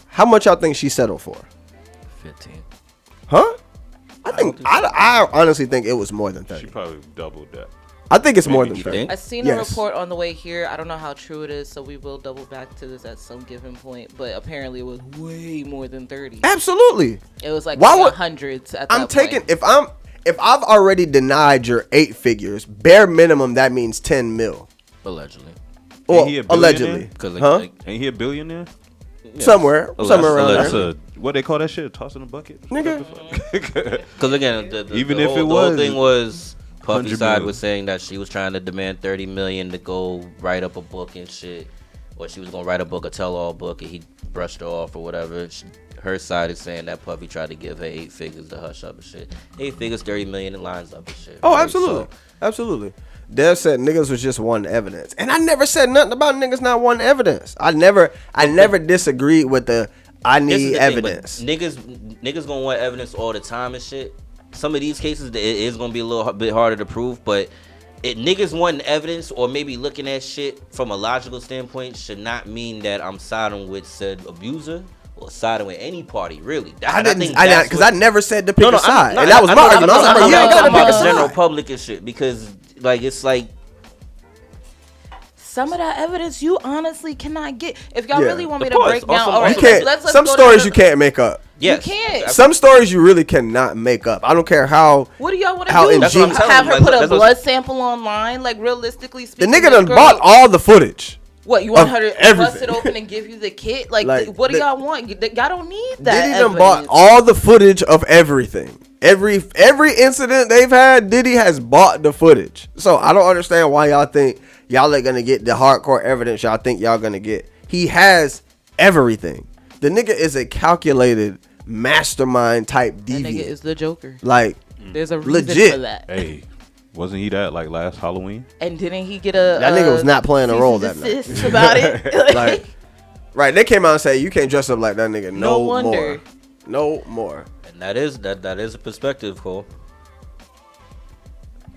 how much y'all think she settled for? 15. Huh? I honestly think it was more than 30. She probably doubled that. I think it's more than 30. I seen a report on the way here. I don't know how true it is, so we will double back to this at some given point. But apparently, it was way more than 30. Absolutely. It was like hundreds at that point. If I've already denied your 8 figures, bare minimum that means 10 mil. Allegedly. Or allegedly. Ain't he a billionaire? Yes. Somewhere around there. What they call that shit? Tossing a bucket? Nigga. Because again, the whole thing was, Puffy side was saying that she was trying to demand $30 million to go write up a book and shit, or she was gonna write a book, a tell-all book, and he brushed her off or whatever. Her side is saying that Puffy tried to give her 8 figures to hush up and shit. 8 figures, $30 million, and lines up and shit. Oh, absolutely, absolutely. Dev said niggas was just one evidence, and I never said nothing about niggas not one evidence. I never disagreed with the I need evidence. Thing, niggas gonna want evidence all the time and shit. Some of these cases, it is gonna be a little bit harder to prove, but niggas wanting evidence or maybe looking at shit from a logical standpoint should not mean that I'm siding with said abuser or siding with any party, really. Because I never said to pick a side, and that was my argument. I was like, you ain't gotta pick a side. General public and shit, because like it's like. Some of that evidence you honestly cannot get. If y'all really want me to break down, all right, you can't. Some stories you can't make up. Yes. You can't. Some stories you really cannot make up. I don't care how. What do y'all want to do? Have her put a blood sample online? Like, realistically speaking, the nigga done bought all the footage. What, you want her to bust it open and give you the kit? Like what do y'all want? Y'all don't need that. Diddy done bought all the footage of everything. Every incident they've had, Diddy has bought the footage. So I don't understand why y'all think y'all are gonna get the hardcore evidence y'all think y'all gonna get. He has everything. The nigga is a calculated mastermind type deviant. That nigga is the Joker. Like, there's a reason for that. Hey, wasn't he that like last Halloween? And didn't he get a that nigga was not playing a role that night about it? Like, right, they came out and said you can't dress up like that nigga no wonder. more. No more. And that is a perspective, Cole.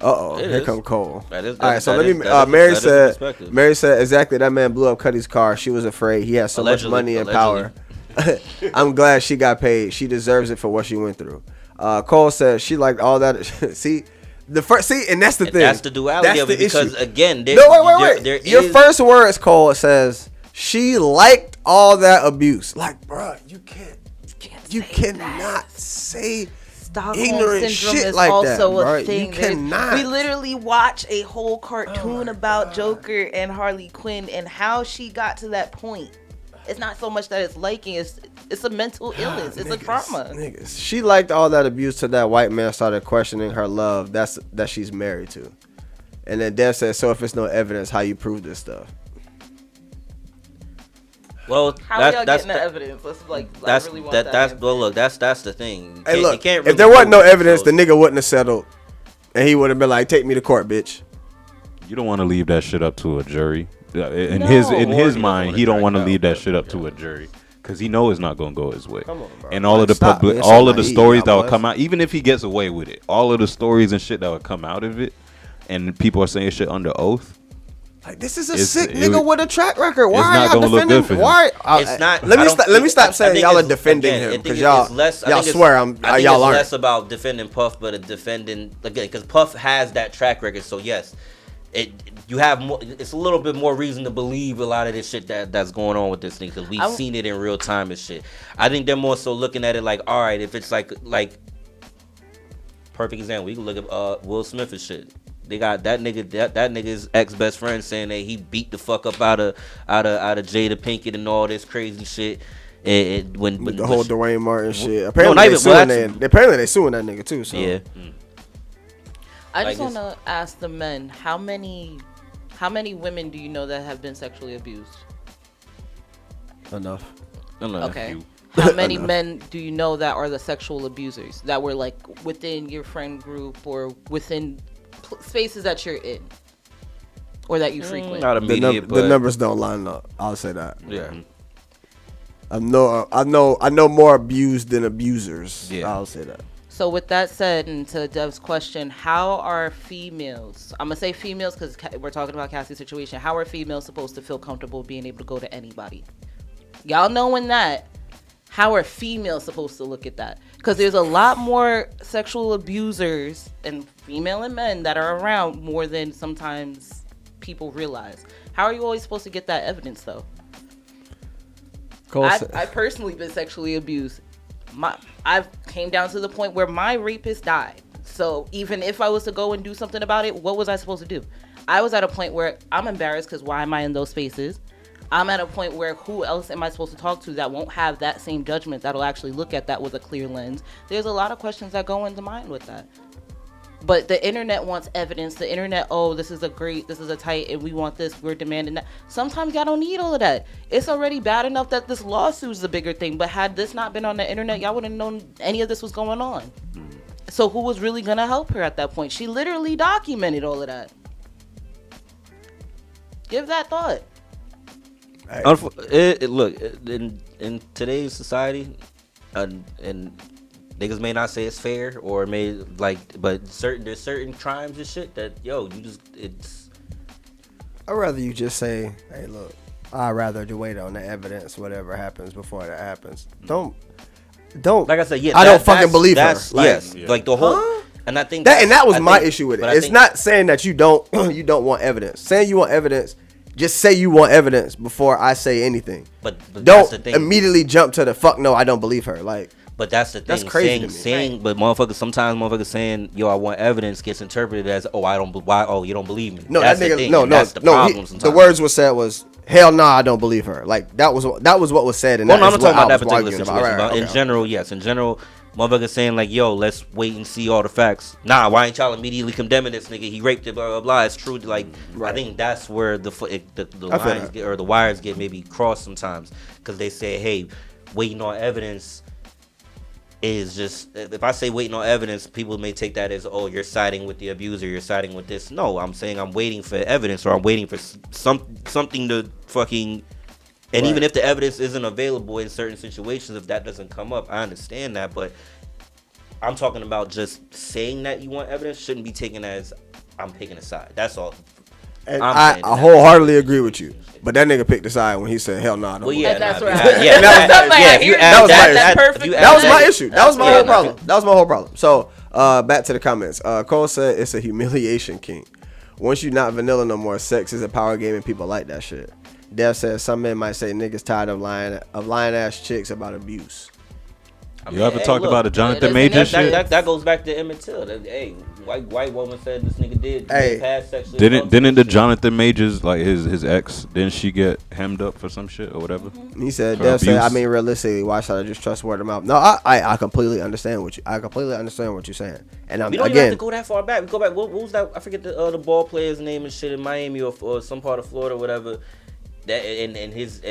Here come Cole. That is, all right, so that let is, me. that is, Mary that is a said. perspective. Mary said exactly. That man blew up Cuddy's car. She was afraid. He had so much money and power. I'm glad she got paid. She deserves it for what she went through. Cole said she liked all that. See, and that's the thing. That's the duality of it. Because issue. Again, wait. Your first words, Cole, says she liked all that abuse. Like, bruh, you cannot say. Stockholm ignorant syndrome shit is like also that, a bro. thing. You cannot. We literally watch a whole cartoon about Joker and Harley Quinn and how she got to that point. It's not so much that it's liking; it's a mental illness. It's a trauma. Niggas. She liked all that abuse till that white man started questioning her love. That she's married to, and then Dev said, "So if it's no evidence, how you prove this stuff?" Well, how are y'all getting the evidence? Let's I really want that. Well, look, that's the thing. Hey, look, you can't if really there wasn't no prove it, evidence, so- the nigga wouldn't have settled, and he would have been like, "Take me to court, bitch." You don't want to leave that shit up to a jury. In No. his Or mind, he don't want to leave that shit up to a jury because he know it's not gonna go his way. Come on, bro. And all of the Stop, man. all of the It's stories that not will come out, even if he gets away with it, all of the stories and shit that will come out of it, and people are saying shit under oath. Like, this is a It's- sick it nigga would- with a track record. Why it's are not y'all gonna look defending? good for him. Why? It's not. Let I me don't stop think- saying I y'all are think defending again, I him think because it's less- I y'all think it's- swear I think y'all it's aren't. less about defending Puff, but defending again because Puff has that track record. So yes, you have more. It's a little bit more reason to believe a lot of this shit that's going on with this thing because we've seen it in real time and shit. I think they're more so looking at it like, all right, if it's like perfect example, we can look at Will Smith and shit. They got that nigga, that nigga's ex best friend saying that he beat the fuck up out of Jada Pinkett and all this crazy shit. When The whole Dwayne Martin shit. not Apparently even- they suing well, apparently they suing that nigga too. So yeah. I just Like, want to ask the men: how many women do you know that have been sexually abused? enough. Okay. How many men do you know that are the sexual abusers that were like within your friend group or within spaces that you're in or that you frequent? Not immediate, but The numbers don't line up. I'll say that. yeah. I know more abused than abusers. Yeah. I'll say that. So with that said, and to Dev's question, how are females, I'm going to say females because we're talking about Cassie's situation, how are females supposed to feel comfortable being able to go to anybody? Y'all knowing that, how are females supposed to look at that? Because there's a lot more sexual abusers, and female and men, that are around more than sometimes people realize. How are you always supposed to get that evidence, though? I've personally been sexually abused. I've came down to the point where my rapist died. So even if I was to go and do something about it, what was I supposed to do? I was at a point where I'm embarrassed because why am I in those spaces? I'm at a point where who else am I supposed to talk to that won't have that same judgment, that'll actually look at that with a clear lens? There's a lot of questions that go into mind with that. But the internet wants evidence. The internet, this is a tight, and we want this, we're demanding that. Sometimes y'all don't need all of that. It's already bad enough that this lawsuit is a bigger thing, but had this not been on the internet, y'all wouldn't have known any of this was going on. So who was really gonna help her at that point? She literally documented all of that. Give that thought. Look, in today's society, and niggas may not say it's fair or but there's certain crimes and shit that it's. I'd rather you just say, "Hey, look, I'd rather to wait on the evidence, whatever happens before that happens." Don't. Like I said, yeah. I don't fucking believe her. Like the whole. Huh? And I think that was my issue with it. It's not saying that you don't want evidence. Saying you want evidence, just say you want evidence before I say anything. But don't that's the thing. immediately jump to the fuck no, I don't believe her. Like, but that's the thing. That's crazy to me. Saying, but sometimes motherfuckers saying, "Yo, I want evidence," gets interpreted as, "Oh, I don't. Why? Oh, you don't believe me." No, that's that nigga. the thing, No. that's the problem sometimes. The words was said was, "Hell no, I don't believe her." Like that was what was said. And Well, no, that I'm is not talking what about I that was particular arguing situation. about. But in general, yes. In general, motherfuckers saying like, "Yo, let's wait and see all the facts." Nah, why ain't y'all immediately condemning this nigga? He raped it, blah blah blah. It's true. Like, I think that's where the lines get, or the wires get maybe crossed sometimes, because they say, "Hey, waiting on evidence." Is just, if I say waiting on evidence, people may take that as, oh, you're siding with the abuser, you're siding with this. No, I'm saying I'm waiting for evidence, or I'm waiting for something to fucking. And even if the evidence isn't available in certain situations, if that doesn't come up, I understand that. But I'm talking about just saying that you want evidence shouldn't be taken as I'm picking a side. That's all. And I wholeheartedly agree with you. But that nigga picked a side when he said, hell no, Well, yeah, that's nah, where that was my issue. That was my whole problem. That was my whole problem. So, back to the comments. Cole said it's a humiliation king. Once you not vanilla no more, sex is a power game and people like that shit. Dev says some men might say niggas tired of lying ass chicks about abuse. You ever talked about a Jonathan Majors shit? That goes back to Emmett Till. Hey, white woman said this nigga did past sexually. Didn't the Jonathan Majors, like his ex, didn't she get hemmed up for some shit or whatever? He said, Dev said, I mean, realistically, why should I just trust word of mouth? No, I completely understand what you're saying. And we don't even have to go that far back. We go back. What was that? I forget the ball player's name and shit in Miami or some part of Florida or whatever. That and his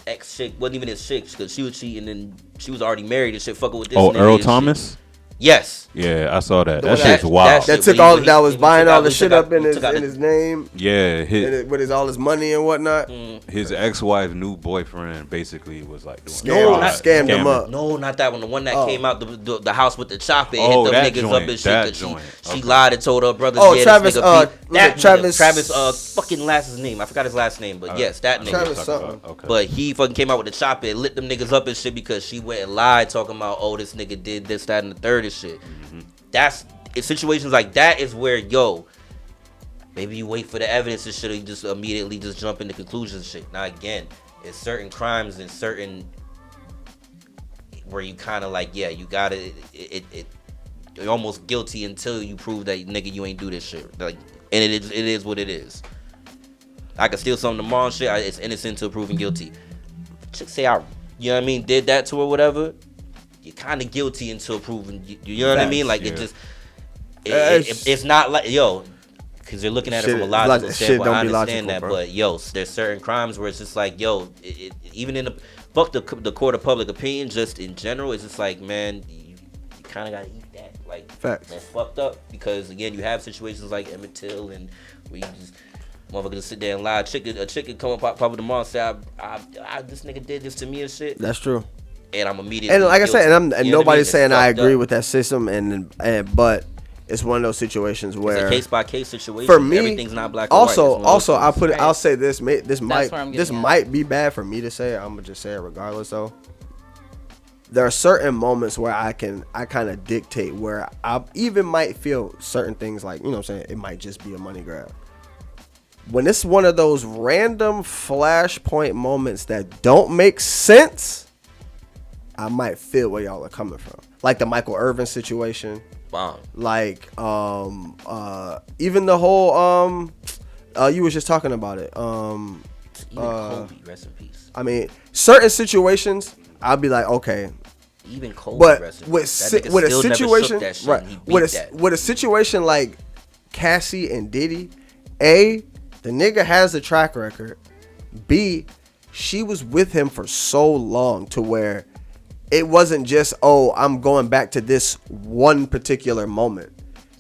ex chick wasn't even his chick because she was cheating and she was already married and shit fucking with this. Oh, Earl Thomas? Shit. Yes. Yeah, I saw that. That shit's wild. That took all that was buying all the shit up in his name. Yeah, with all his money and whatnot. His ex-wife's new boyfriend basically was like doing scammed him up. No, not that one. The one that came out the house with the chopper and hit them that niggas joint, up and shit. That she lied and told her brother. Oh, Travis. Travis. Fucking last his name. I forgot his last name, but yes, that nigga. Travis something. Okay. But he fucking came out with the chopper and lit them niggas up and shit because she went and lied talking about this nigga did this, that, and the third and shit. That's in situations like that is where maybe you wait for the evidence and shit, or you just immediately just jump into conclusions and shit. Now again, it's certain crimes and certain where you kind of like you gotta you're almost guilty until you prove that nigga you ain't do this shit. Like, and it is what it is. I could steal something tomorrow and shit. It's innocent until proven guilty. Chick say did that to her, whatever. You're kind of guilty until proven. You know what I mean? Like it's not like because you're looking at it from a logical standpoint. I understand that, but there's certain crimes where it's just like even in the court of public opinion, just in general, it's just like, man, you kind of gotta eat that. Like, facts. That's fucked up because again, you have situations like Emmett Till and where you just motherfucker just sit there and lie. A chick could come up probably tomorrow and say, I this nigga did this to me and shit. That's true. And I'm immediately and like guilty. I said, and nobody's saying I agree up with that system, but it's one of those situations where it's a case by case situation. For me, everything's not black or white. Also, I'll say this might be bad for me to say. I'm gonna just say it regardless. Though there are certain moments where I kind of dictate where I even might feel certain things like, you know what I'm saying, it might just be a money grab. When it's one of those random flashpoint moments that don't make sense, I might feel where y'all are coming from. Like the Michael Irvin situation. Wow. Like even the whole you was just talking about it. Even Kobe, rest in peace. I mean, certain situations I'll be like, okay. Even Kobe, but rest in with peace. with a situation, right? With a situation like Cassie and Diddy, A, the nigga has a track record. B, she was with him for so long to where it wasn't just, I'm going back to this one particular moment.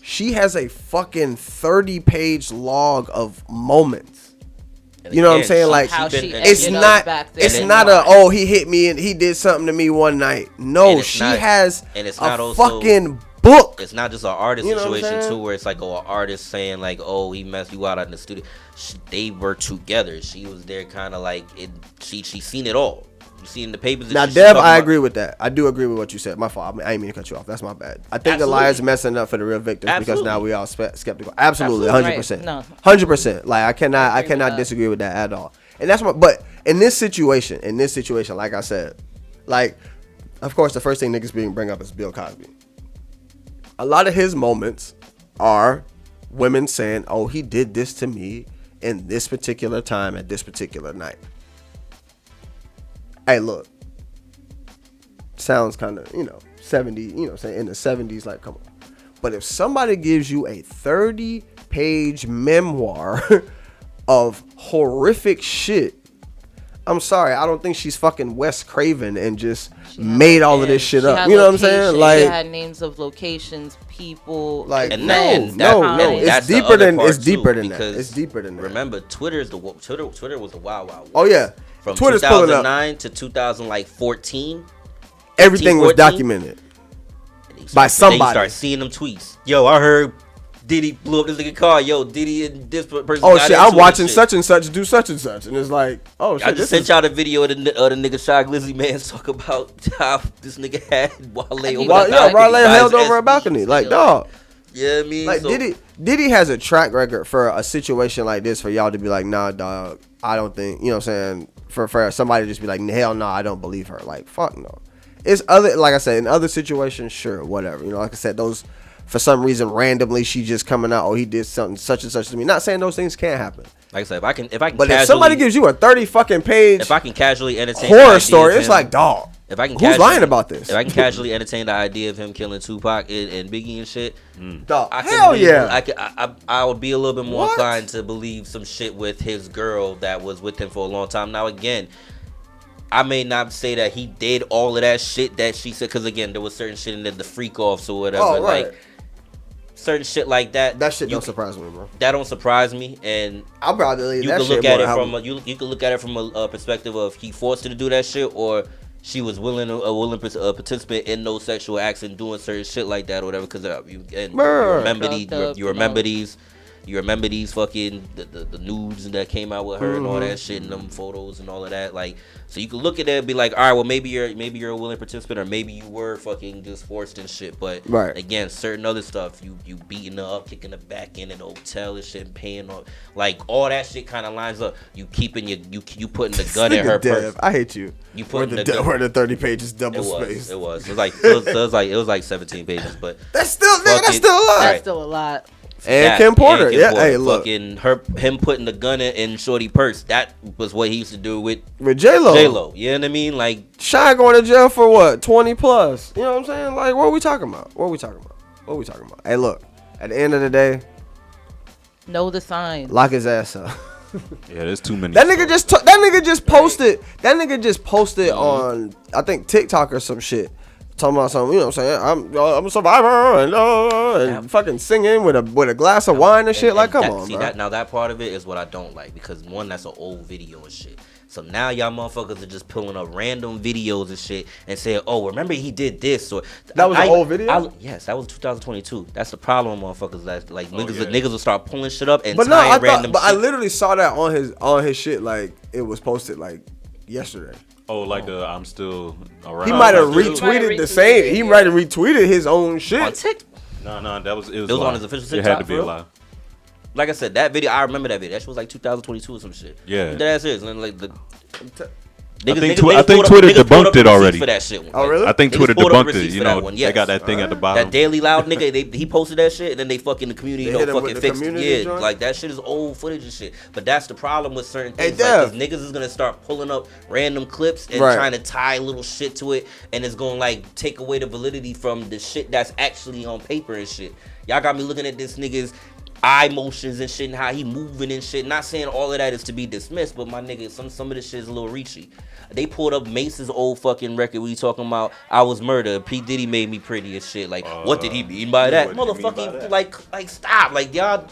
She has a fucking 30-page log of moments. You know what I'm saying? Like, it's not he hit me and he did something to me one night. No, she has a fucking book. It's not just an artist situation too, where it's like, an artist saying like, he messed you out in the studio. They were together. She was there, kind of like it. She seen it all. You see in the papers. Now, Dev, I agree with that. I do agree with what you said. My fault. I ain't mean to cut you off. That's my bad. I think the liars messing up for the real victims because now we all skeptical. Absolutely, 100%. No, 100%. Like I cannot disagree with that at all. And that's but in this situation, like I said, like of course the first thing niggas bring up is Bill Cosby. A lot of his moments are women saying, he did this to me in this particular time at this particular night. Hey, look, sounds kind of, 70, saying in the 70s, like, come on. But if somebody gives you a 30-page memoir of horrific shit, I'm sorry, I don't think she's fucking Wes Craven and just made all of this shit up. You know what I'm saying? Like, she had names of locations, people. Like, and no. It's deeper than that. It's deeper than that. Remember, Twitter was the wild wild west. Oh yeah. From Twitter's 2009 to 2014, everything was documented. by somebody. Then you start seeing them tweets. Yo, I heard Diddy blew up this nigga car. Yo, Diddy and this person. Oh shit, I'm watching such and such do such and such, and it's like, oh shit. I just sent y'all the video of the nigga Shy Glizzy man talk about how this nigga had Wale Wale held over a balcony, like dog. Yeah, I mean, like Diddy has a track record for a situation like this for y'all to be like, nah, dog, I don't think, you know what I'm saying, for somebody to just be like, hell no, I don't believe her. Like, fuck no. It's other, like I said, in other situations, sure, whatever. You know, like I said, those, for some reason, randomly, she just coming out, oh, he did something such and such to me. Not saying those things can't happen. Like I said, if I can but if somebody gives you a 30 fucking page, if I can casually entertain horror story, it's like, dog. If I can who's lying about this? If I can casually entertain the idea of him killing Tupac and Biggie and shit, dog, hell yeah, I would be a little bit more inclined to believe some shit with his girl that was with him for a long time. Now again, I may not say that he did all of that shit that she said, because again, there was certain shit in the freak offs or whatever, like certain shit like that. That shit don't surprise me, bro. That don't surprise me, and I'll probably you that can shit look at it more from you can look at it from a perspective of he forced her to do that shit, or she was willing participant in those sexual acts and doing certain shit like that or whatever. Because you remember these fucking the nudes that came out with her and all that shit and them photos and all of that. Like, so you can look at it and be like, all right, well maybe you're a willing participant, or maybe you were fucking just forced and shit. But again, certain other stuff, you beating her up, kicking her back in an hotel and shit, and paying off, like all that shit kind of lines up. You keeping you putting the gun in her purse. I hate you. You putting where the 30 pages double spaced. It was like 17 pages, but that's still a lot. That's still a lot. And Kim Porter, hey, look, him putting the gun in Shorty purse. That was what he used to do with J-Lo. You know what I mean? Like, Shy going to jail for what, 20 plus? You know what I'm saying? Like, what are we talking about? Hey, look, at the end of the day, know the sign. Lock his ass up. Yeah, there's too many. That nigga just posted. That nigga just posted on, I think, TikTok or some shit. Talking about something, you know what I'm saying? I'm a survivor and fucking singing with a glass of wine and shit. Like, come on, see, bro. That part of it is what I don't like, because one, that's an old video and shit. So now y'all motherfuckers are just pulling up random videos and shit and saying, "Oh, remember he did this?" Or that was an old video. Yes, that was 2022. That's the problem, motherfuckers. That like niggas will start pulling shit up and I literally saw that on his shit. Like, it was posted like yesterday. Oh, like the I'm still around. He might have retweeted the same. He might have retweeted his own shit. On TikTok. No, that was it was on his official TikTok. It had to be a lie. Like I said, that video, I remember that video. That shit was like 2022 or some shit. Yeah. That is. And like I think Twitter debunked it already. For that shit. Oh, really? I think Twitter debunked it. You know, they got that thing at the bottom. That Daily Loud nigga, he posted that shit, and then they fucking the community, fucking fixed it. Yeah, like that shit is old footage and shit. But that's the problem with certain things. Like, niggas is gonna start pulling up random clips and trying to tie little shit to it, and it's gonna like take away the validity from the shit that's actually on paper and shit. Y'all got me looking at this nigga's eye motions and shit and how he moving and shit. Not saying all of that is to be dismissed, but my nigga, some of this shit is a little reachy. They pulled up Mace's old fucking record. We talking about I was murdered. P. Diddy made me pretty as shit. Like, what did he mean by that? Motherfucking, like stop. Like, y'all,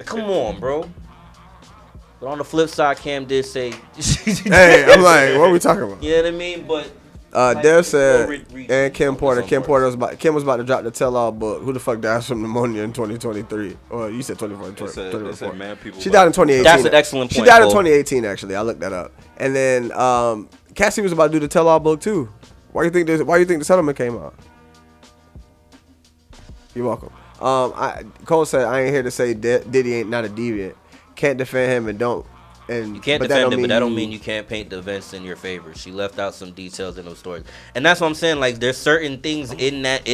come on, bro. But on the flip side, Cam did say, hey, I'm like, what are we talking about? You know what I mean? But Dev said, and Kim was about to drop the tell-all book. Who the fuck dies from pneumonia in 2023? Or you said 2024. She died in 2018. That's an excellent point. She died in 2018, actually. I looked that up. And then Cassie was about to do the tell-all book too. Why do you think the settlement came out? You're welcome. Cole said, I ain't here to say Diddy ain't not a deviant. Can't defend him and don't. And you can't defend him, but that don't mean you can't paint the events in your favor. She left out some details in those stories, and that's what I'm saying. Like, there's certain things in that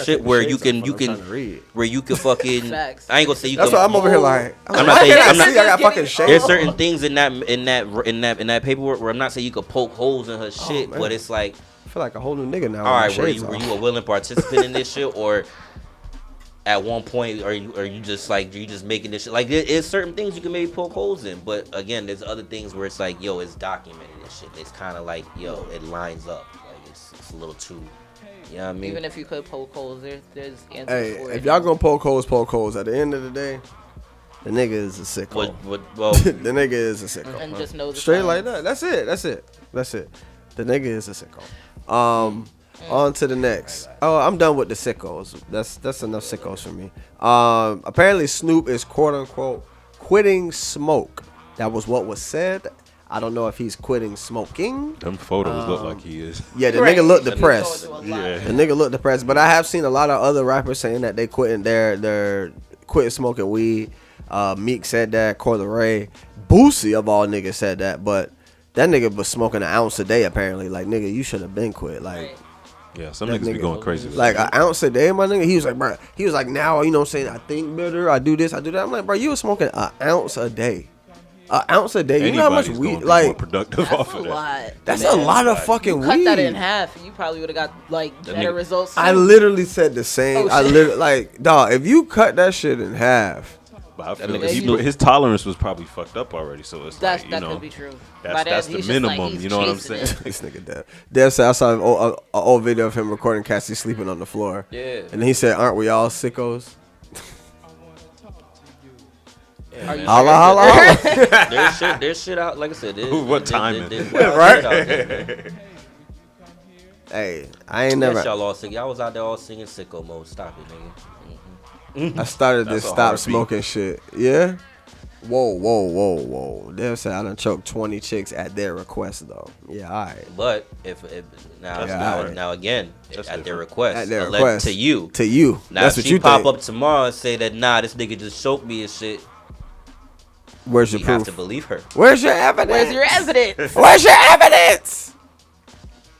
shit where you can fucking. Facts. I ain't gonna say you. That's can. That's why I'm over here like. I'm not saying. I got fucking shade. There's certain things in that paperwork where I'm not saying you could poke holes in her shit, but it's like. I feel like a whole new nigga now. All right, were you a willing participant in this shit, or at one point are you just making this shit? Like, there's certain things you can maybe poke holes in, but again, there's other things where it's like, yo, it's documented and shit. It's kind of like, yo, it lines up. Like, it's a little too. You know what I mean? Even if you could poke holes, there's answers for it. If y'all gonna poke holes. At the end of the day, the nigga is a sicko. Well, the nigga is a sicko. And just know the straight signs. like that. That's it. The nigga is a sicko. On to the next. Oh, I'm done with the sickos. That's enough sickos for me. Apparently Snoop is quote unquote quitting smoke. That was what was said. I don't know if he's quitting smoking. Them photos look like he is. Yeah, the nigga looked depressed. Yeah. The nigga looked depressed. But I have seen a lot of other rappers saying that they quitting they're quitting smoking weed. Meek said that. Coi Leray, Boosie of all niggas said that. But that nigga was smoking an ounce a day apparently. Like nigga, you should have been quit. Like. Yeah, some niggas be going crazy. Like an ounce a day, my nigga. He was like, bro. He was like, now you know what I'm saying. I think better. I do this. I do that. I'm like, bro, you was smoking an ounce a day. An ounce a day. You know how much weed? Like more productive off of that. Lot. That's a lot of fucking Cut weed. that in half, and you probably would have got like better results. I literally said the same. Oh, I shit. literally like, dog. If you cut that shit in half, But I feel nigga like his tolerance was probably fucked up already. So it's That like, you know, could be true. that's the minimum. You know what I'm saying? this nigga dead. Dev said I saw an old video of him recording Cassie sleeping on the floor. Yeah. And he said, "Aren't we all sickos?" Yeah, man. Holla, holla, holla. There's shit out. Like I said, What timing? Right? Hey, I ain't never. Y'all all sing. Y'all was out there all singing sicko mode. Stop it, nigga. I started That's this a stop hard beat. smoking shit. Yeah. Whoa. Dev said I done choked 20 chicks at their request though. Yeah, all right. But if now That's now, different. now again That's at their different. request, At their alleged request. to you. To you. Now That's if what she you pop think. up tomorrow and say that nah, this nigga just choked me and shit, Where's we your have proof? to believe her. Where's your evidence? Where's your evidence? Where's your evidence?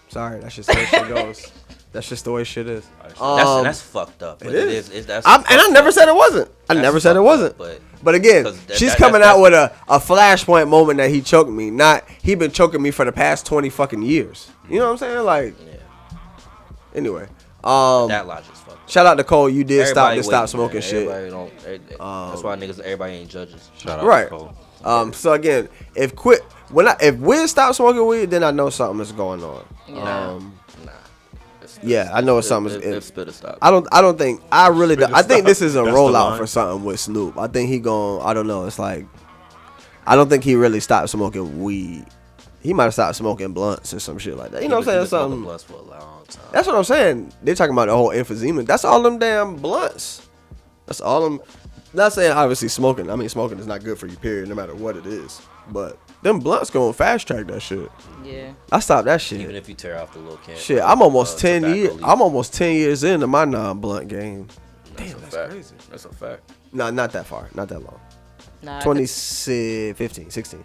Sorry, that's just the way shit goes. That's just the way shit is. That's fucked up. But it is. That's And I fucked never up. said it wasn't. I That's never said it fucked wasn't. up, But again, 'cause she's that- coming that's- out with a flashpoint moment that he choked me. Not he been choking me for the past 20 fucking years. You know what I'm saying? Like, Yeah, anyway. that logic's fucked up. Shout out to Cole. You did Everybody stop wait, smoking man. shit. Everybody don't. That's why niggas. Everybody ain't judges. Shout out Right. to Cole. So again, if Wiz stop smoking weed, then I know something is going on. Nah. Yeah, I know something If is. spitter stop. I don't think I really. I think this is a That's the rollout line. for something with Snoop. I think he gon'. I don't know. It's like I don't think he really stopped smoking weed. He might have stopped smoking blunts or some shit like that. You know what I'm saying? Something. Blunts for a long time. That's what I'm saying. They're talking about the whole emphysema. That's all them damn blunts. That's all them. Not saying obviously smoking. I mean, smoking is not good for you, period, no matter what it is. But them blunts gonna fast track that shit. Yeah. I stopped that shit. Even if you tear off the little can. Shit, I'm almost 10 tobacco years. leaf. I'm almost 10 years into my non-blunt game. That's a fact. That's a fact. No, not that far. Not that long. Nah, 2015, 16.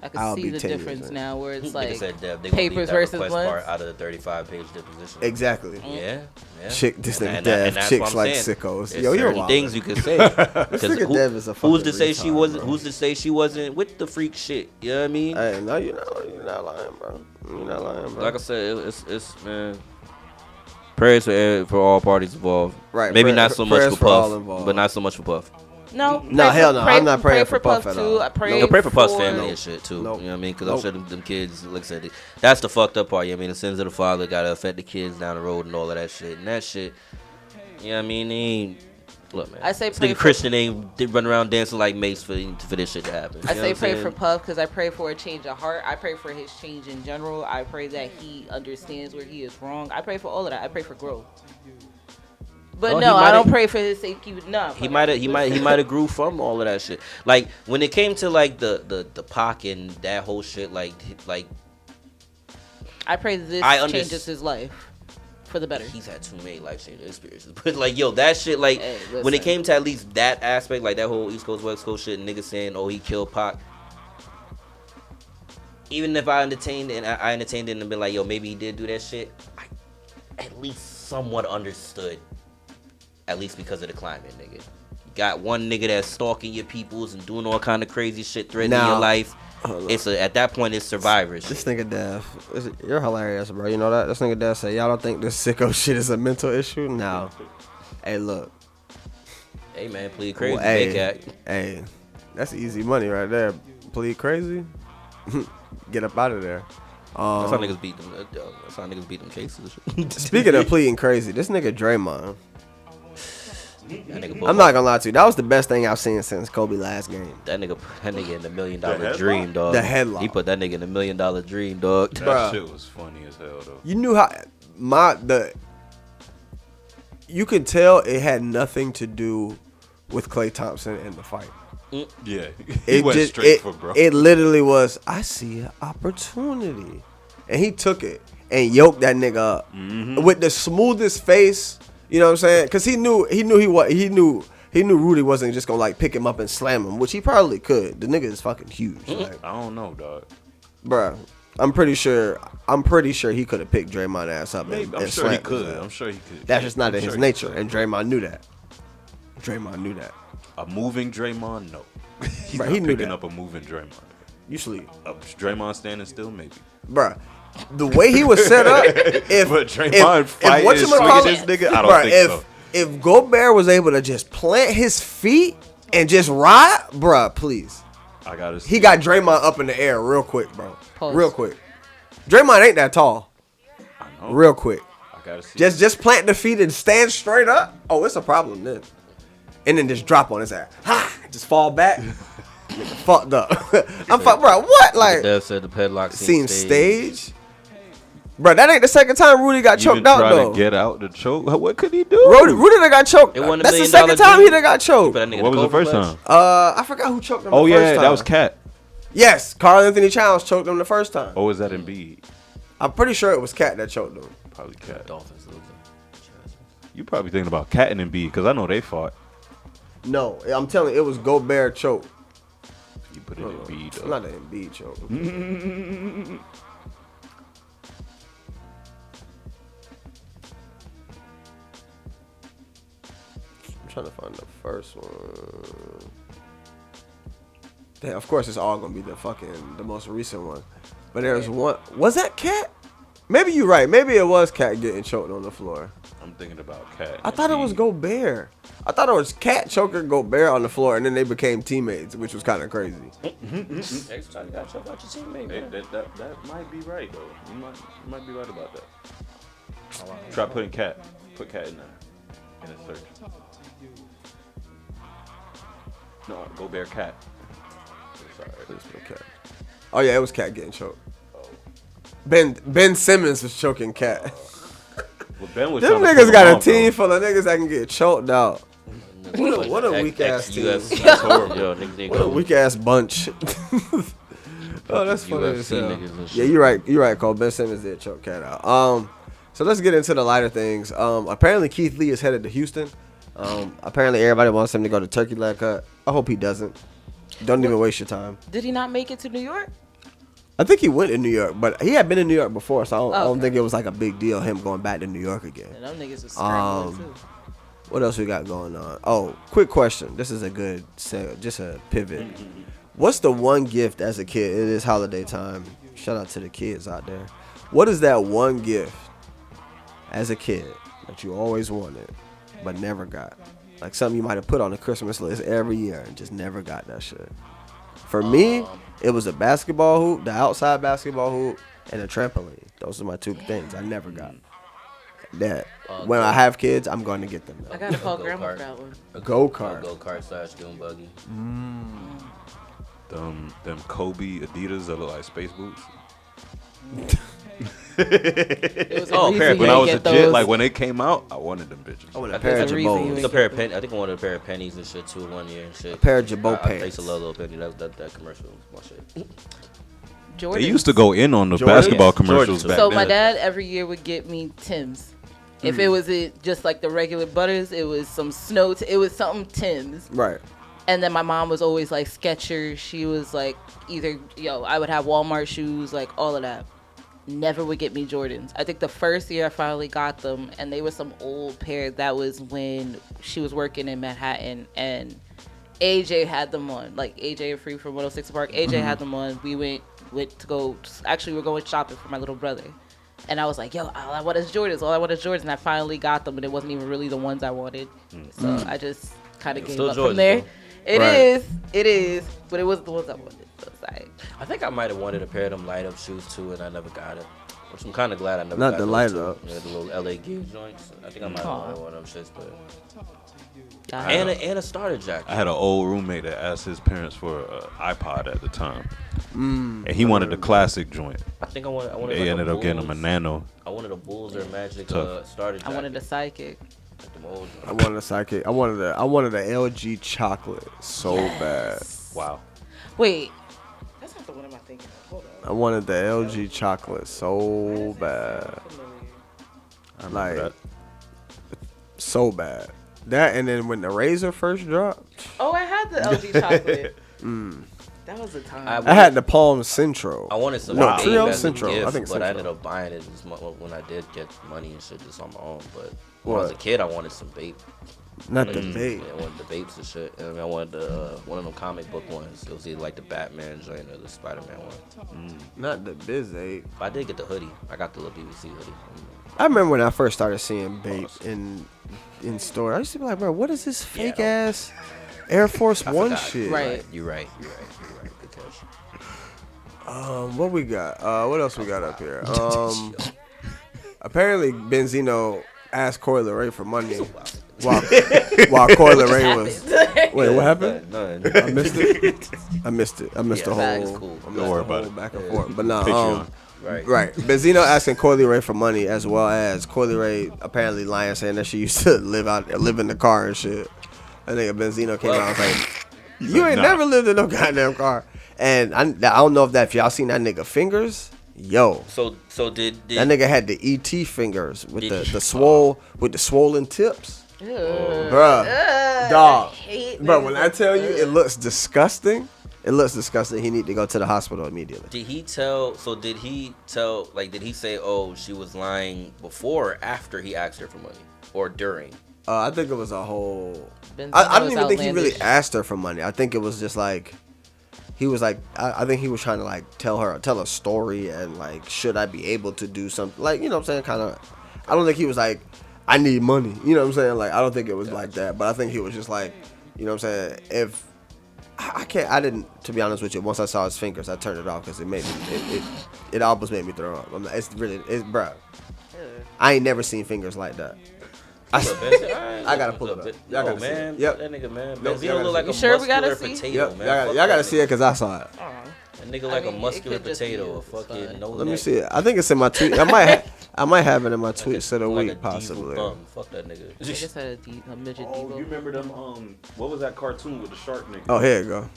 I can I'll see be the 10 years difference in. now where it's Nigga like said Dev, they papers gonna leave that versus request blunts. part out of the 35-page deposition. Exactly. Yeah. Chick, this nigga And Dev, that's chicks what I'm like saying. sickos. There's Yo, you're certain wild. things you can say. Because nigga Dev is a who's fucking to say she retard, wasn't? bro. Who's to say she wasn't with the freak shit? You know what I mean? Hey, no, you're not lying, bro. You're not lying, bro. Like I said, it's man. Prayers for all parties involved. Right, Maybe prayer- not so much prayers for for all Puff, involved. but not so much for Puff. No, Nah, hell no. I'm not praying for Puff at all. too. I pray, No, pray for Puff's for- family and shit too. Nope. You know what I mean? Because Nope. I'm sure them kids, like I said, that's the fucked up part. You know what I mean? The sins of the father gotta affect the kids down the road and all of that shit. And that shit, you know what I mean? They ain't, look, man. I say this pray nigga for- Christian ain't run around dancing like Mace for this shit to happen. I You know say what I'm pray saying? for Puff because I pray for a change of heart. I pray for his change in general. I pray that he understands where he is wrong. I pray for all of that. I pray for growth. But Oh, no, he I mighta- don't pray for his sake. No, He might have grew from all of that shit. Like when it came to like the Pac and that whole shit, like I pray this I changes his life for the better. he's had too many life changing experiences. But like yo, that shit like Hey, when listen. it came to at least that aspect, like that whole East Coast West Coast shit, niggas saying oh he killed Pac. Even if I entertained it and been like yo maybe he did do that shit, I at least somewhat understood. At least because of the climate, nigga. You got one nigga that's stalking your peoples and doing all kind of crazy shit, threatening Now- your life. Hold on. It's at that point it's survivorship. This nigga Dev, you're hilarious, bro. You know that? This nigga Dev say, y'all don't think this sicko shit is a mental issue? No. Hey, look. Hey man, plead crazy, Well, hey, big act. hey, that's easy money right there. Plead crazy? Get up out of there. That's how niggas beat them. That's how niggas beat them cases. Speaking of pleading crazy, this nigga Draymond, That nigga I'm not gonna lie to you, that was the best thing I've seen since Kobe last game. That nigga in the $1 million headlock? dream, dog. The headlock. He put that nigga in the $1 million dream, dog. That Bruh. shit was funny as hell though. You knew how, you can tell it had nothing to do with Klay Thompson in the fight. Yeah, he went straight for bro. It literally was, I see an opportunity, and he took it and yoked that nigga up with the smoothest face. You know what I'm saying? Because he knew Rudy wasn't just gonna like pick him up and slam him, which he probably could. The nigga is fucking huge. Like, I don't know, dog. Bruh, I'm pretty sure he could have picked Draymond ass up. Maybe. And I'm sure he slammed his could. ass. I'm sure he could. That's just not in his nature, and Draymond knew that. A moving Draymond, no. He's Bruh, not he knew picking that. up a moving Draymond. Usually, Draymond standing still, maybe. bruh, the way he was set up, But Draymond fighting and whatchamacallit- swinging this nigga, I don't think so. If Gobert was able to just plant his feet and just ride, bruh, please. I gotta see. He got Draymond up in the air real quick, bro. Pause. Real quick. Draymond ain't that tall. I know. Real quick. I gotta see. Just plant the feet and stand straight up. Oh, it's a problem then. And then just drop on his ass. Ha! Just fall back. Nigga fucked up. I'm fucked, bro. What? Like, Dev said the padlock seen stage? Bro, that ain't the second time Rudy got Even choked out, trying though. to get out the choke. What could he do? Rudy done got choked. It wasn't a That's the $1 second million time he deal. done got choked. But that nigga What was the Kobe first Flex. time? I forgot who choked him Oh the yeah, first time. that was Cat. Yes, Carl Anthony Towns choked him the first time. Or was that Embiid? I'm pretty sure it was Cat that choked him. Probably Cat. Dolphins losing. You probably thinking about Cat and Embiid because I know they fought. No, I'm telling you, it was Gobert choke. You put it in Embiid It's though. not an Embiid choke. I'm trying to find the first one. Damn, of course, it's all gonna be the most recent one. But there's one. Was that Cat? Maybe you're right. Maybe it was Cat getting choked on the floor. I'm thinking about Cat. I thought it was Gobert. I thought it was Cat choking Gobert on the floor, and then they became teammates, which was kind of crazy. Next time you gotta choke out your teammate, man. That might be right though. You might be right about that. Try putting Cat. Put Cat in there. In a search. No, Gobert Cat. Sorry. Please put Cat. Oh yeah, it was Cat getting choked. Ben Simmons was choking Cat. Well, Ben was Them trying to niggas put got him a on, team bro. full of niggas that can get choked out. What a weak ass team. That's horrible. Yo, niggas What a weak ass bunch. Oh, that's funny as UFC hell. niggas and Yeah, shit. you're right, Cole. Ben Simmons did choke Cat out. So let's get into the lighter things. Apparently Keith Lee is headed to Houston. Apparently everybody wants him to go to Turkey Leg Cut. I hope he doesn't. Don't even waste your time. Did he not make it to New York? I think he went to New York, but he had been in New York before, so I don't Okay. think it was like a big deal him going back to New York again. And them niggas was scrambling too. What else we got going on? Oh, quick question. This is a good, just a pivot. What's the one gift as a kid? It is holiday time. Shout out to the kids out there. What is that one gift as a kid that you always wanted but never got? Like something you might have put on the Christmas list every year and just never got that shit. For me, it was a basketball hoop, the outside basketball hoop, and a trampoline. Those are my two things I never got. That when I have kids, I'm going to get them. I gotta call grandma Go-kart. for that one. Go-kart. Go-kart / dune buggy. Them Kobe Adidas that look like space boots. It was a Oh, reason pair of you When I didn't was a get kid, those. like when they came out, I wanted them bitches. I want I a pair of think the reason you Jabos. It's a pair of pennies. I think I wanted a pair of pennies and shit too one year and shit. A pair of Jabot I used to pants. love Little Penny. That commercial was my shit. Jordan. They used to go in on the Jordans. basketball Jordans. commercials back So then. my dad every year would get me Tim's. If it was just like the regular Butters, it was some snow. It was something Tim's. Right. And then my mom was always like Skechers. She was like either I would have Walmart shoes, like all of that. Never would get me Jordans. I think the first year I finally got them, and they were some old pair. That was when she was working in Manhattan, and AJ had them on. Like AJ and Free from 106 Park. AJ had them on. We went to go. Actually, we're going shopping for my little brother. And I was like, all I want is Jordans. All I want is Jordans. And I finally got them, and it wasn't even really the ones I wanted. So I just kind of gave Still up Jordans, from there. though. It is, but it wasn't the ones I wanted. So it's alright. I think I might have wanted a pair of them light up shoes too, and I never got it. Which I'm kind of glad I never Not got the those light two. ups. Yeah, the little LA Gear joints. I think I might have wanted one of them shits, but. Yeah. And a starter jack. I had an old roommate that asked his parents for an iPod at the time, and he wanted the classic joint. I think I wanted They like ended up getting him a Nano. I wanted a Bulls or Magic Tough. starter jack. I wanted a sidekick. Like them old I wanted a sidekick. I wanted a LG chocolate so bad. Wow. Wait, that's not the one I'm thinking of. Hold on. I wanted the LG chocolate so bad. I Like, remember that. so bad. That and then when the Razor first dropped, Oh, I had the LG chocolate. That was a time. I had the Palm Central. I wanted some No, Babe Trio as a Central. gift, I think but I Central. ended up buying it when I did get money and shit just on my own. But when I was a What? kid, I wanted some Babe. Not the Babe. Yeah, I wanted the Babes and shit. And I wanted the one of them comic book ones. It was either like the Batman joint or the Spider-Man one. Not the Biz 8. But I did get the hoodie. I got the little BBC hoodie. I remember when I first started seeing Babe in store. I used to be like, bro, what is this fake ass Air Force I One forgot. shit? Right. You're right. Good catch. What we got? What else we got up here? Apparently Benzino asked Coi Leray for money while Coi Leray was. Wait, what happened? Nothing. I missed it. I missed the whole. Facts, cool. Don't worry about it. Back and forth, but no. Patreon. Right. Benzino asking Coi Leray for money, as well as Coi Leray apparently lying, saying that she used to live in the car and shit. I think Benzino came out and was like, "You ain't nah. never lived in no goddamn car." And I don't know if y'all seen that nigga fingers. Yo, So did that nigga had the ET fingers with Did- the swollen tips, Ew. bruh. Dog, hate bro. niggas When I like tell you, that. it looks disgusting. It looks disgusting. He need to go to the hospital immediately. Did he tell? So did he tell? Like, did he say, "Oh, she was lying" before or after he asked her for money, or during? I think it was a whole. Benzino I don't was even think he really outlandish. asked her for money. I think it was just like he was like I think he was trying to like tell a story and like, should I be able to do something, like, you know what I'm saying, kind of. I don't think he was like, I need money, you know what I'm saying, like, I don't think it was like that, but I think he was just like, you know what I'm saying, if I didn't, to be honest with you, once I saw his fingers I turned it off because it made me it almost made me throw up. It's bruh, I ain't never seen fingers like that. I gotta pull it up. Y'all gotta see man. it. Yep. That nigga, man. Nope, Benzino y'all look like gotta a see it. You sure we gotta muscular see? potato, Yep, man. y'all gotta see it because I saw it. That nigga like I mean, a muscular it could just be potato. A it's fucking fine. no. Let me neck. see it. I think it's in my tweet. I might have it in my tweets of the Like a week, diesel possibly. thumb. Fuck that nigga. I just had a midget Oh, Devo. you remember them? What was that cartoon with the shark nigga? Oh, here you go.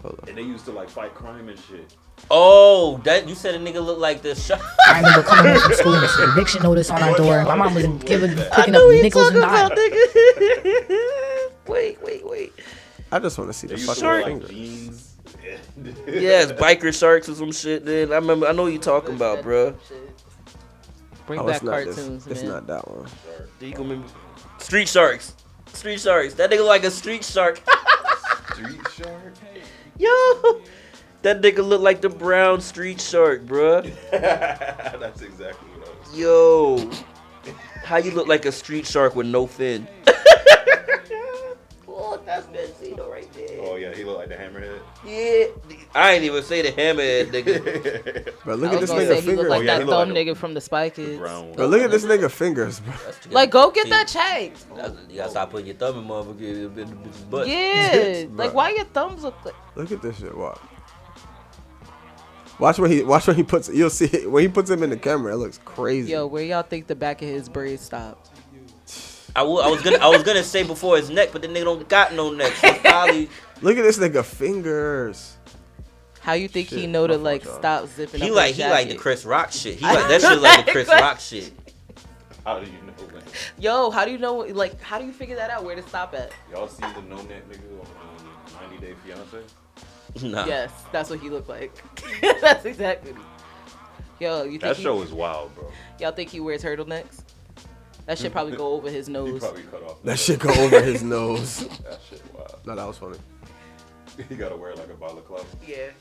Hold on. And they used to like fight crime and shit. Oh, that you said a nigga look like the shot. I remember coming home from school and see eviction notice on our door. My mom was picking up nickels and dimes. Wait. I just want to see the They used fucking to wear like fingers. jeans. Yes, biker sharks or some shit. Then I know what you talking about, bro. Bring Oh, back it's not this. cartoons, It's man. not that one. You gonna remember? Street sharks. That nigga like a street shark. Street shark. Yo, that nigga look like the brown street shark, bruh. That's exactly what I was. Yo, how you look like a street shark with no fin? Oh, that's Benzino right there. Oh yeah, he looked like the hammerhead. Yeah, I ain't even say the hammerhead, nigga. But look I at was this gonna nigga say he looked fingers. like Oh, yeah, that he look dumb like nigga from the Spy Kids. Brown one. But look at this nigga fingers, bro. Like, go get that checked. You gotta stop putting your thumb in motherfucker bitch's butt. Yeah. Bruh. Like, why your thumbs look like? Look at this shit. Watch when he puts. You'll see it. When he puts him in the camera, it looks crazy. Yo, where y'all think the back of his braids stop? I was gonna say before his neck, but the nigga don't got no neck. So probably Look at this nigga fingers. How you think he Shit, know to my like fault, y'all. stop zipping he up like his the jacket? Chris Rock shit. He like that shit like the Chris Rock shit. How do you know, man? Yo, how do you know? Like, how do you figure that out? Where to stop at? Y'all see the no net nigga on 90 Day Fiance? Nah. Yes, that's what he looked like. That's exactly. Yo, you think That show is wild, bro. y'all think he wears turtlenecks? That should probably go over his He nose. probably cut off. That shit go over his nose. That shit wild. No, that was funny. He gotta wear like a balaclava. Yeah.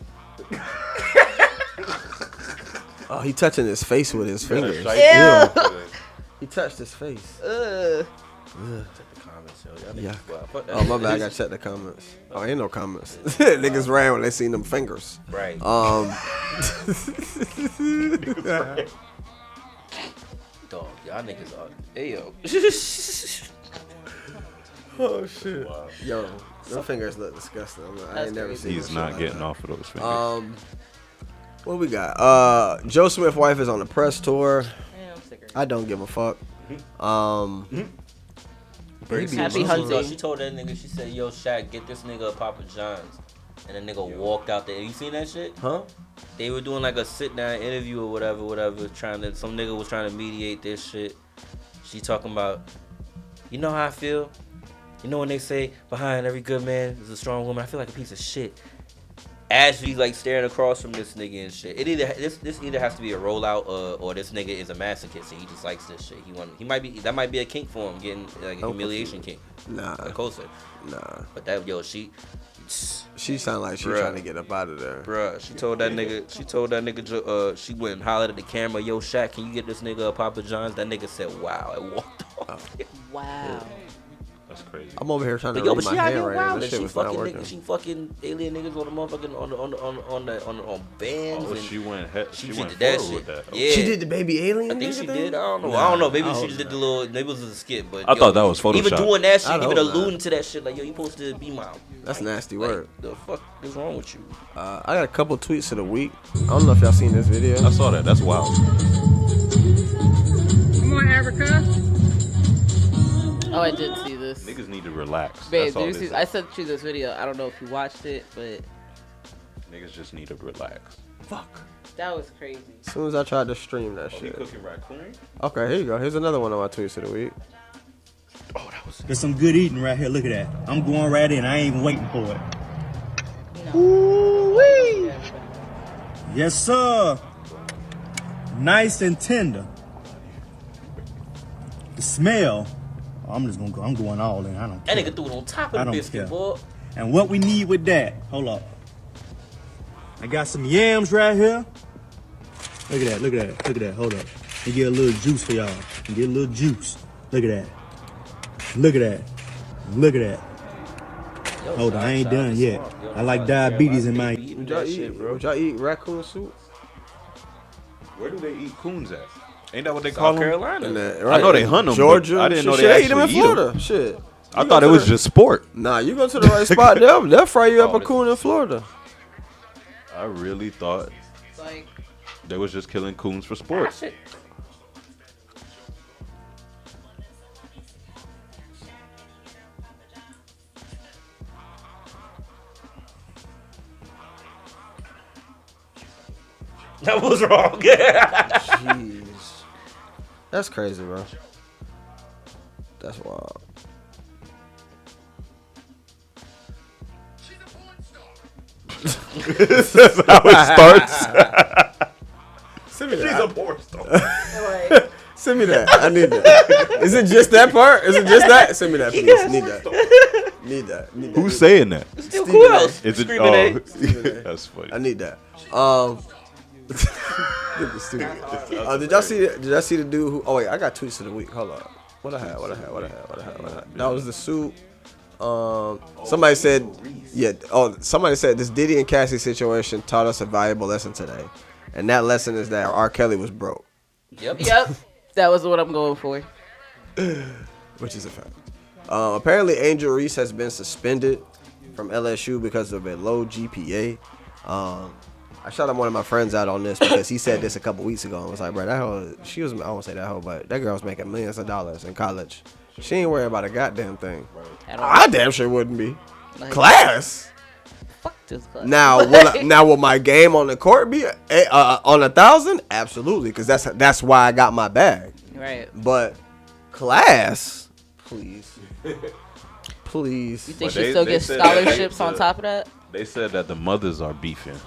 Oh, he touching his face with his Gotta fingers. shite Ew. it. He touched his face. Ugh. The comments, yo. Y'all Yeah. niggas wild. Fuck that Oh, my shit. bad. I gotta check the comments. Oh, ain't no comments. Niggas ran when they seen them fingers. Right. Y'all niggas are. Hey yo. Oh shit. Wow. Yo, those fingers look disgusting. I ain't never seen. He's not getting off of those fingers. What we got? Joe Smith's wife is on the press tour. Man, I'm sick of it. I don't give a fuck. Happy hunting. She told that nigga, she said, yo, Shaq, get this nigga a Papa John's. And the nigga walked out there. You seen that shit? Huh? They were doing like a sit-down interview or whatever, some nigga was trying to mediate this shit. She talking about, you know how I feel? You know when they say, behind every good man is a strong woman? I feel like a piece of shit. Ashley's like staring across from this nigga and shit. This either has to be a rollout or this nigga is a masochist and he just likes this shit. That might be a kink for him, getting like a humiliation kink. Nah. Like Cole said. Nah. But that she sound like she trying to get up out of there. Bruh, she told that nigga, she went and hollered at the camera, yo, Shaq, can you get this nigga a Papa John's? That nigga said, wow, and walked off. Wow. That's crazy. I'm over here trying to Yo, read but she my out here handwriting. wild. This shit was not working. She fucking alien niggas on the motherfucking on bands. Oh, and she went she went did that forward shit. with that. Yeah. She did the baby alien. I think she nigga did. thing? I don't know. Nah, Maybe I she hope just did not. the little. Maybe it was a skit. But I thought that was Photoshop. Even doing that shit, I even hope not. alluding to that shit, like yo, you supposed to be my. That's nasty like, word. The fuck is wrong with you? I got a couple tweets of the week. I don't know if y'all seen this video. I saw that. That's wild. Come on, Africa. Oh, I did see this. Niggas need to relax. Babe, That's all did you this see, is. I sent you this video. I don't know if you watched it, but Niggas just need to relax. Fuck. that was crazy. As soon as I tried to stream that He shit. cooking raccoon? Okay, here you go. Here's another one of my tweets of the week. Oh, that was. There's some good eating right here. Look at that. I'm going right in. I ain't even waiting for it. Ooh-wee. Yes, sir. Nice and tender. The smell. I'm just gonna go. I'm going all in. I don't That care. nigga threw it on top I of the don't biscuit, care. boy. And what we need with that? Hold up. I got some yams right here. Look at that. Look at that. Look at that. Hold up. Let me get a little juice for y'all. Get a little juice. Look at that. Look at that. Look at that. Yo, Hold on, I ain't shout done out to yet. Swamp. Yo, I like nobody diabetes care in about my- baby eating Would y'all that eat, shit, bro. would y'all eat raccoon soup? Where do they eat coons at? Ain't that what they South call them? Carolina. I know they hunt them. Georgia. But I didn't know shit, they eat them in actually eat 'em. Florida. Shit. I You thought go it to was the- just sport. Nah, you go to the right spot. They'll fry you up Oh, a coon in Florida. I really thought Like, they was just killing coons for sport. Shit. That was wrong. Jeez. That's crazy, bro. That's wild. That's how it starts. Send me She's that. a porn star. Send me that. I need that. Is it just that part? Is it just that? Send me that, please. Need that. Need that. Need that. Who's saying that? Still who else? Is it? Screaming A. That's funny. I need that. Did y'all see the dude who? Oh wait, I got tweets of the week. Hold on. What I had? That was the suit. Somebody said, yeah. Oh, somebody said this Diddy and Cassie situation taught us a valuable lesson today, and that lesson is that R. Kelly was broke, Yep. that was what I'm going for. which is a fact. Apparently, Angel Reese has been suspended from LSU because of a low GPA. I shot one of my friends out on this because he said this a couple weeks ago and was like, bro, that hoe, she was, I won't say that hoe, but that girl was making millions of dollars in college. She ain't worried about a goddamn thing. I damn sure wouldn't be. Like, Class. Fuck this class. Now, will my game on the court be on 1,000? Absolutely, because that's why I got my bag. Right. But class, please, please. You think But she still they gets said scholarships that on top of that? They said that the mothers are beefing.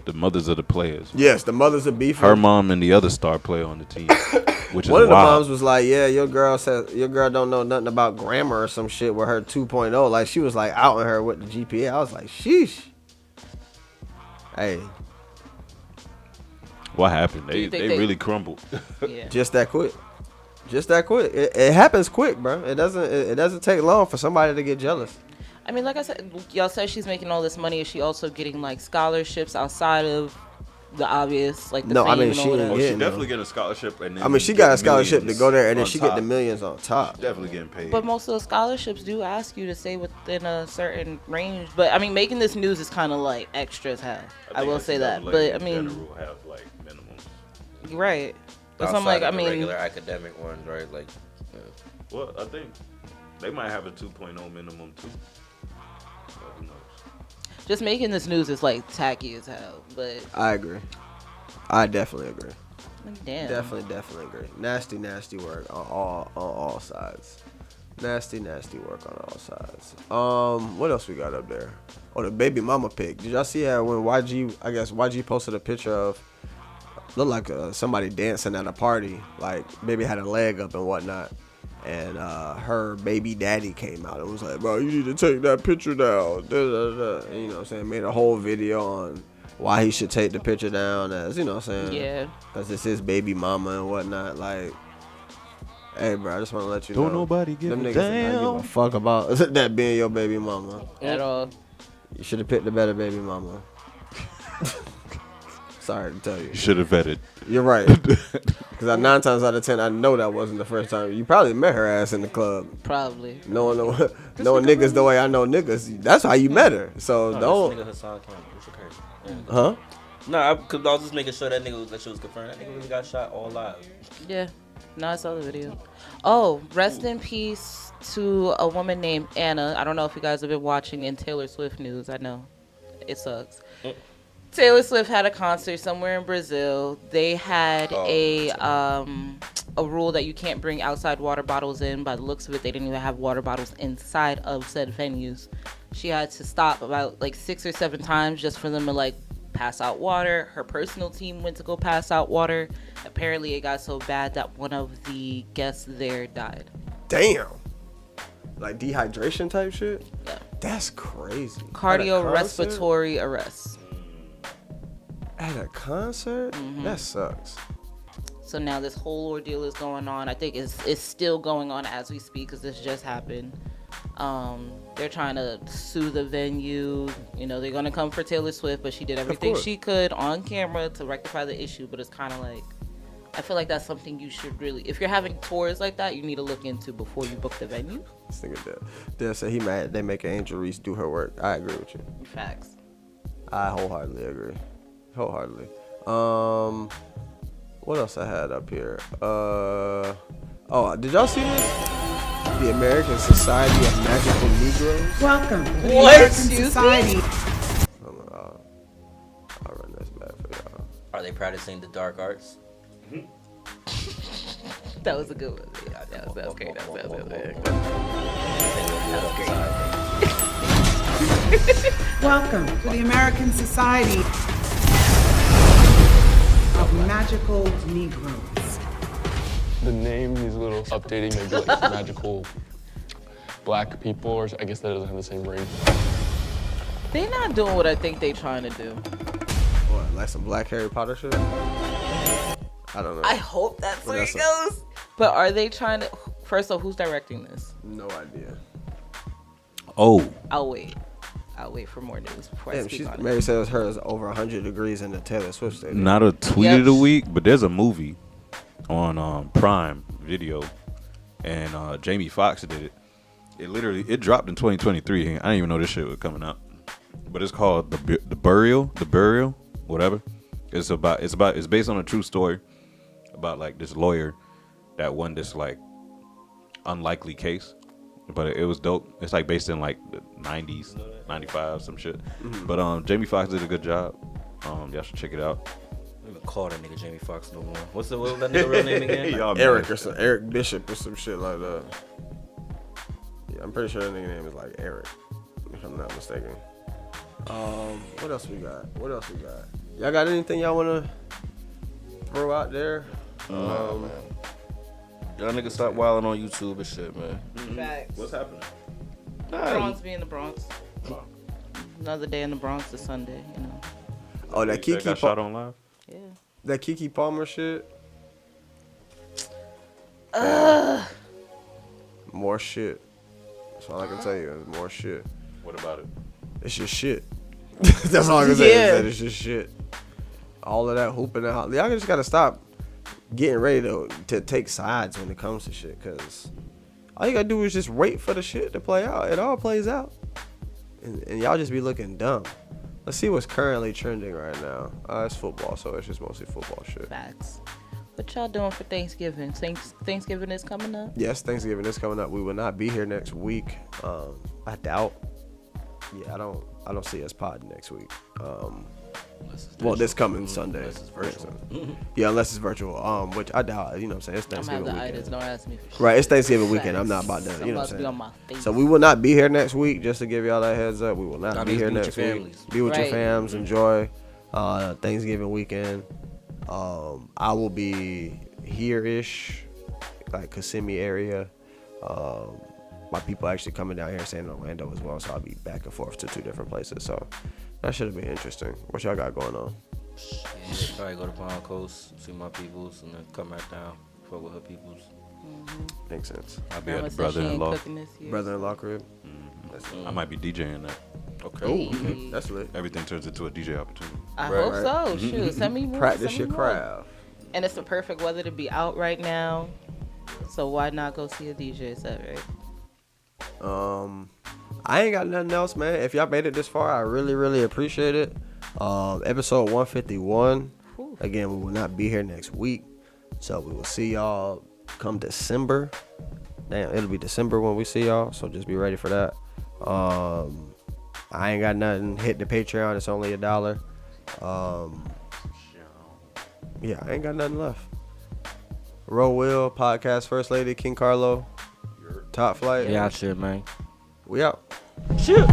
The mothers of the players. Yes, the mothers are beefing. Her mom and the other star player on the team, which is One of the wild. moms was like, "Yeah, your girl don't know nothing about grammar or some shit with her 2.0." Like she was like outing her with the GPA. I was like, "Sheesh." Hey, What happened? Do you They think they- really crumbled. Yeah. just that quick. Just that quick. It happens quick, bro. It doesn't take long for somebody to get jealous. I mean, like I said, y'all said she's making all this money. Is she also getting like scholarships outside of the obvious, like the No, I fame mean, and she all ain't that. Oh, she getting definitely them. getting a scholarship, and then I mean, she get got a scholarship to millions go there, and then on she get the top. millions on top. Definitely getting paid. But most of the scholarships do ask you to stay within a certain range. But I mean, making this news is kind of like extra as hell. I will say that. But I mean, general have like minimums. right. That's I'm Outside like, I of the mean, regular academic ones, right? Like, Well, I think they might have a 2.0 minimum too. So who knows? just making this news is like tacky as hell. But I agree. I definitely agree. like, damn. Definitely agree. Nasty work on all sides. Nasty work on all sides. What else we got up there? Oh, the baby mama pic. Did y'all see how when YG posted a picture of looked like somebody dancing at a party, like baby had a leg up and whatnot, and her baby daddy came out and was like, bro, you need to take that picture down. And, you know what I'm saying? Made a whole video on why he should take the picture down, as you know what I'm saying? Yeah. Because it's his baby mama and whatnot. Like, hey, bro, I just want to let you know. Don't nobody give them a niggas not damn. give a fuck about that being your baby mama. At all. You should have picked a better baby mama. Sorry to tell you. You should have vetted. You're right. Because 9 times out of 10, I know that wasn't the first time. You probably met her ass in the club. Probably. Knowing niggas the way I know niggas, that's how you met her. So no, don't. this nigga Hassan Campbell. What's your crazy? Yeah. Huh? No, because I was just making sure that shit was confirmed. That nigga really got shot all live. Yeah. No, I saw the video. Oh, rest in peace to a woman named Anna. I don't know if you guys have been watching in Taylor Swift news. I know. It sucks. Taylor Swift had a concert somewhere in Brazil. They had a rule that you can't bring outside water bottles in. By the looks of it, they didn't even have water bottles inside of said venues. She had to stop about like 6 or 7 times just for them to like pass out water. Her personal team went to go pass out water. Apparently, it got so bad that one of the guests there died. Damn. Like dehydration type shit? Yeah. That's crazy. Cardiorespiratory arrest. At a concert? Mm-hmm. That sucks. So now this whole ordeal is going on. I think it's still going on as we speak because this just happened. They're trying to sue the venue. You know, they're going to come for Taylor Swift, but she did everything she could on camera to rectify the issue. But it's kind of like, I feel like that's something you should really, if you're having tours like that, you need to look into before you book the venue. This nigga Dale said he mad they make Angel Reese do her work. I agree with you. Facts. I wholeheartedly agree. Wholeheartedly. What else I had up here? Oh, did y'all see this? The American Society of Magical Negroes. Welcome to the What? American Society. I'll run this back for y'all. Are they practicing the dark arts? That was a good one. Yeah, that was great. That was Welcome to the American Society of Magical Negroes. The name needs a little updating, maybe like magical black people, or I guess that doesn't have the same ring. They're not doing what I think they're trying to do. What, like some black Harry Potter shit? I don't know. I hope that's Well, where that's it goes. But are they trying to? First off, who's directing this? No idea. Oh. I'll wait for more news before I speak on it. Mary says hers over 100 degrees in the Taylor Swift stadium. Not a tweet of the week, but there's a movie on Prime Video, and Jamie Foxx did it. It dropped in 2023. I didn't even know this shit was coming out, but it's called the Burial, whatever. It's based on a true story about like this lawyer that won this like unlikely case, but it was dope. It's like based in like the 90s, 95, some shit. Mm-hmm. But Jamie Foxx did a good job. Y'all should check it out. I don't even call that nigga Jamie Foxx no more. What was that nigga real name again? Eric Bishop or some shit like that. Yeah, I'm pretty sure that nigga name is like Eric, if I'm not mistaken. What else we got? Y'all got anything y'all wanna throw out there? Man. Y'all niggas stop wilding on YouTube and shit, man. Facts. What's happening? Bronx being the Bronx. Another day in the Bronx is Sunday, you know. Oh, that Kiki got shot on live? Yeah. That Kiki Palmer shit. More shit. That's all I can tell you. Is more shit. What about it? It's just shit. That's all I can say. Yeah. Is that it's just shit. all of that hooping and hollering. Y'all just gotta stop getting ready to take sides when it comes to shit, cause all you gotta do is just wait for the shit to play out. It all plays out, and y'all just be looking dumb. Let's see what's currently trending right now. It's football, so it's just mostly football shit. Facts. What y'all doing for Thanksgiving? Thanksgiving is coming up? Yes, Thanksgiving is coming up. We will not be here next week. I doubt. Yeah, I don't see us podding next week. Well, this coming Sunday. Unless it's virtual. Yeah, unless it's virtual. Which I doubt. You know what I'm saying? It's Thanksgiving I'm weekend. Don't ask me for shit. Right, it's Thanksgiving weekend. I'm not about that. You know what I'm saying? On my face. So we will not be here next week. Just to give y'all that heads up, we will not be here next week. Families. Be with your Right. fams. Enjoy Thanksgiving weekend. I will be here-ish, like Kissimmee area. My people actually coming down here, staying in Orlando as well, so I'll be back and forth to 2 different places. So that should have been interesting. What y'all got going on? Yeah, probably go to Palm Coast, see my peoples, and then come back down, fuck with her peoples. Makes sense. I'll be at the brother-in-law. Brother-in-law crib. I might be DJing that. Okay. Oh, okay. That's lit. Everything turns into a DJ opportunity. I hope so. Shoot, send me more. Practice send your me more. craft. And it's the perfect weather to be out right now. So why not go see a DJ set, right? I ain't got nothing else, man. If y'all made it this far, I really, really appreciate it. Episode 151. Again, we will not be here next week. So we will see y'all come December. Damn, it'll be December when we see y'all. So just be ready for that. I ain't got nothing. Hit the Patreon. It's only $1. Yeah, I ain't got nothing left. Roll Will, Podcast First Lady, King Carlow, Top Flight. Yeah, shit, man. We out. Shoot.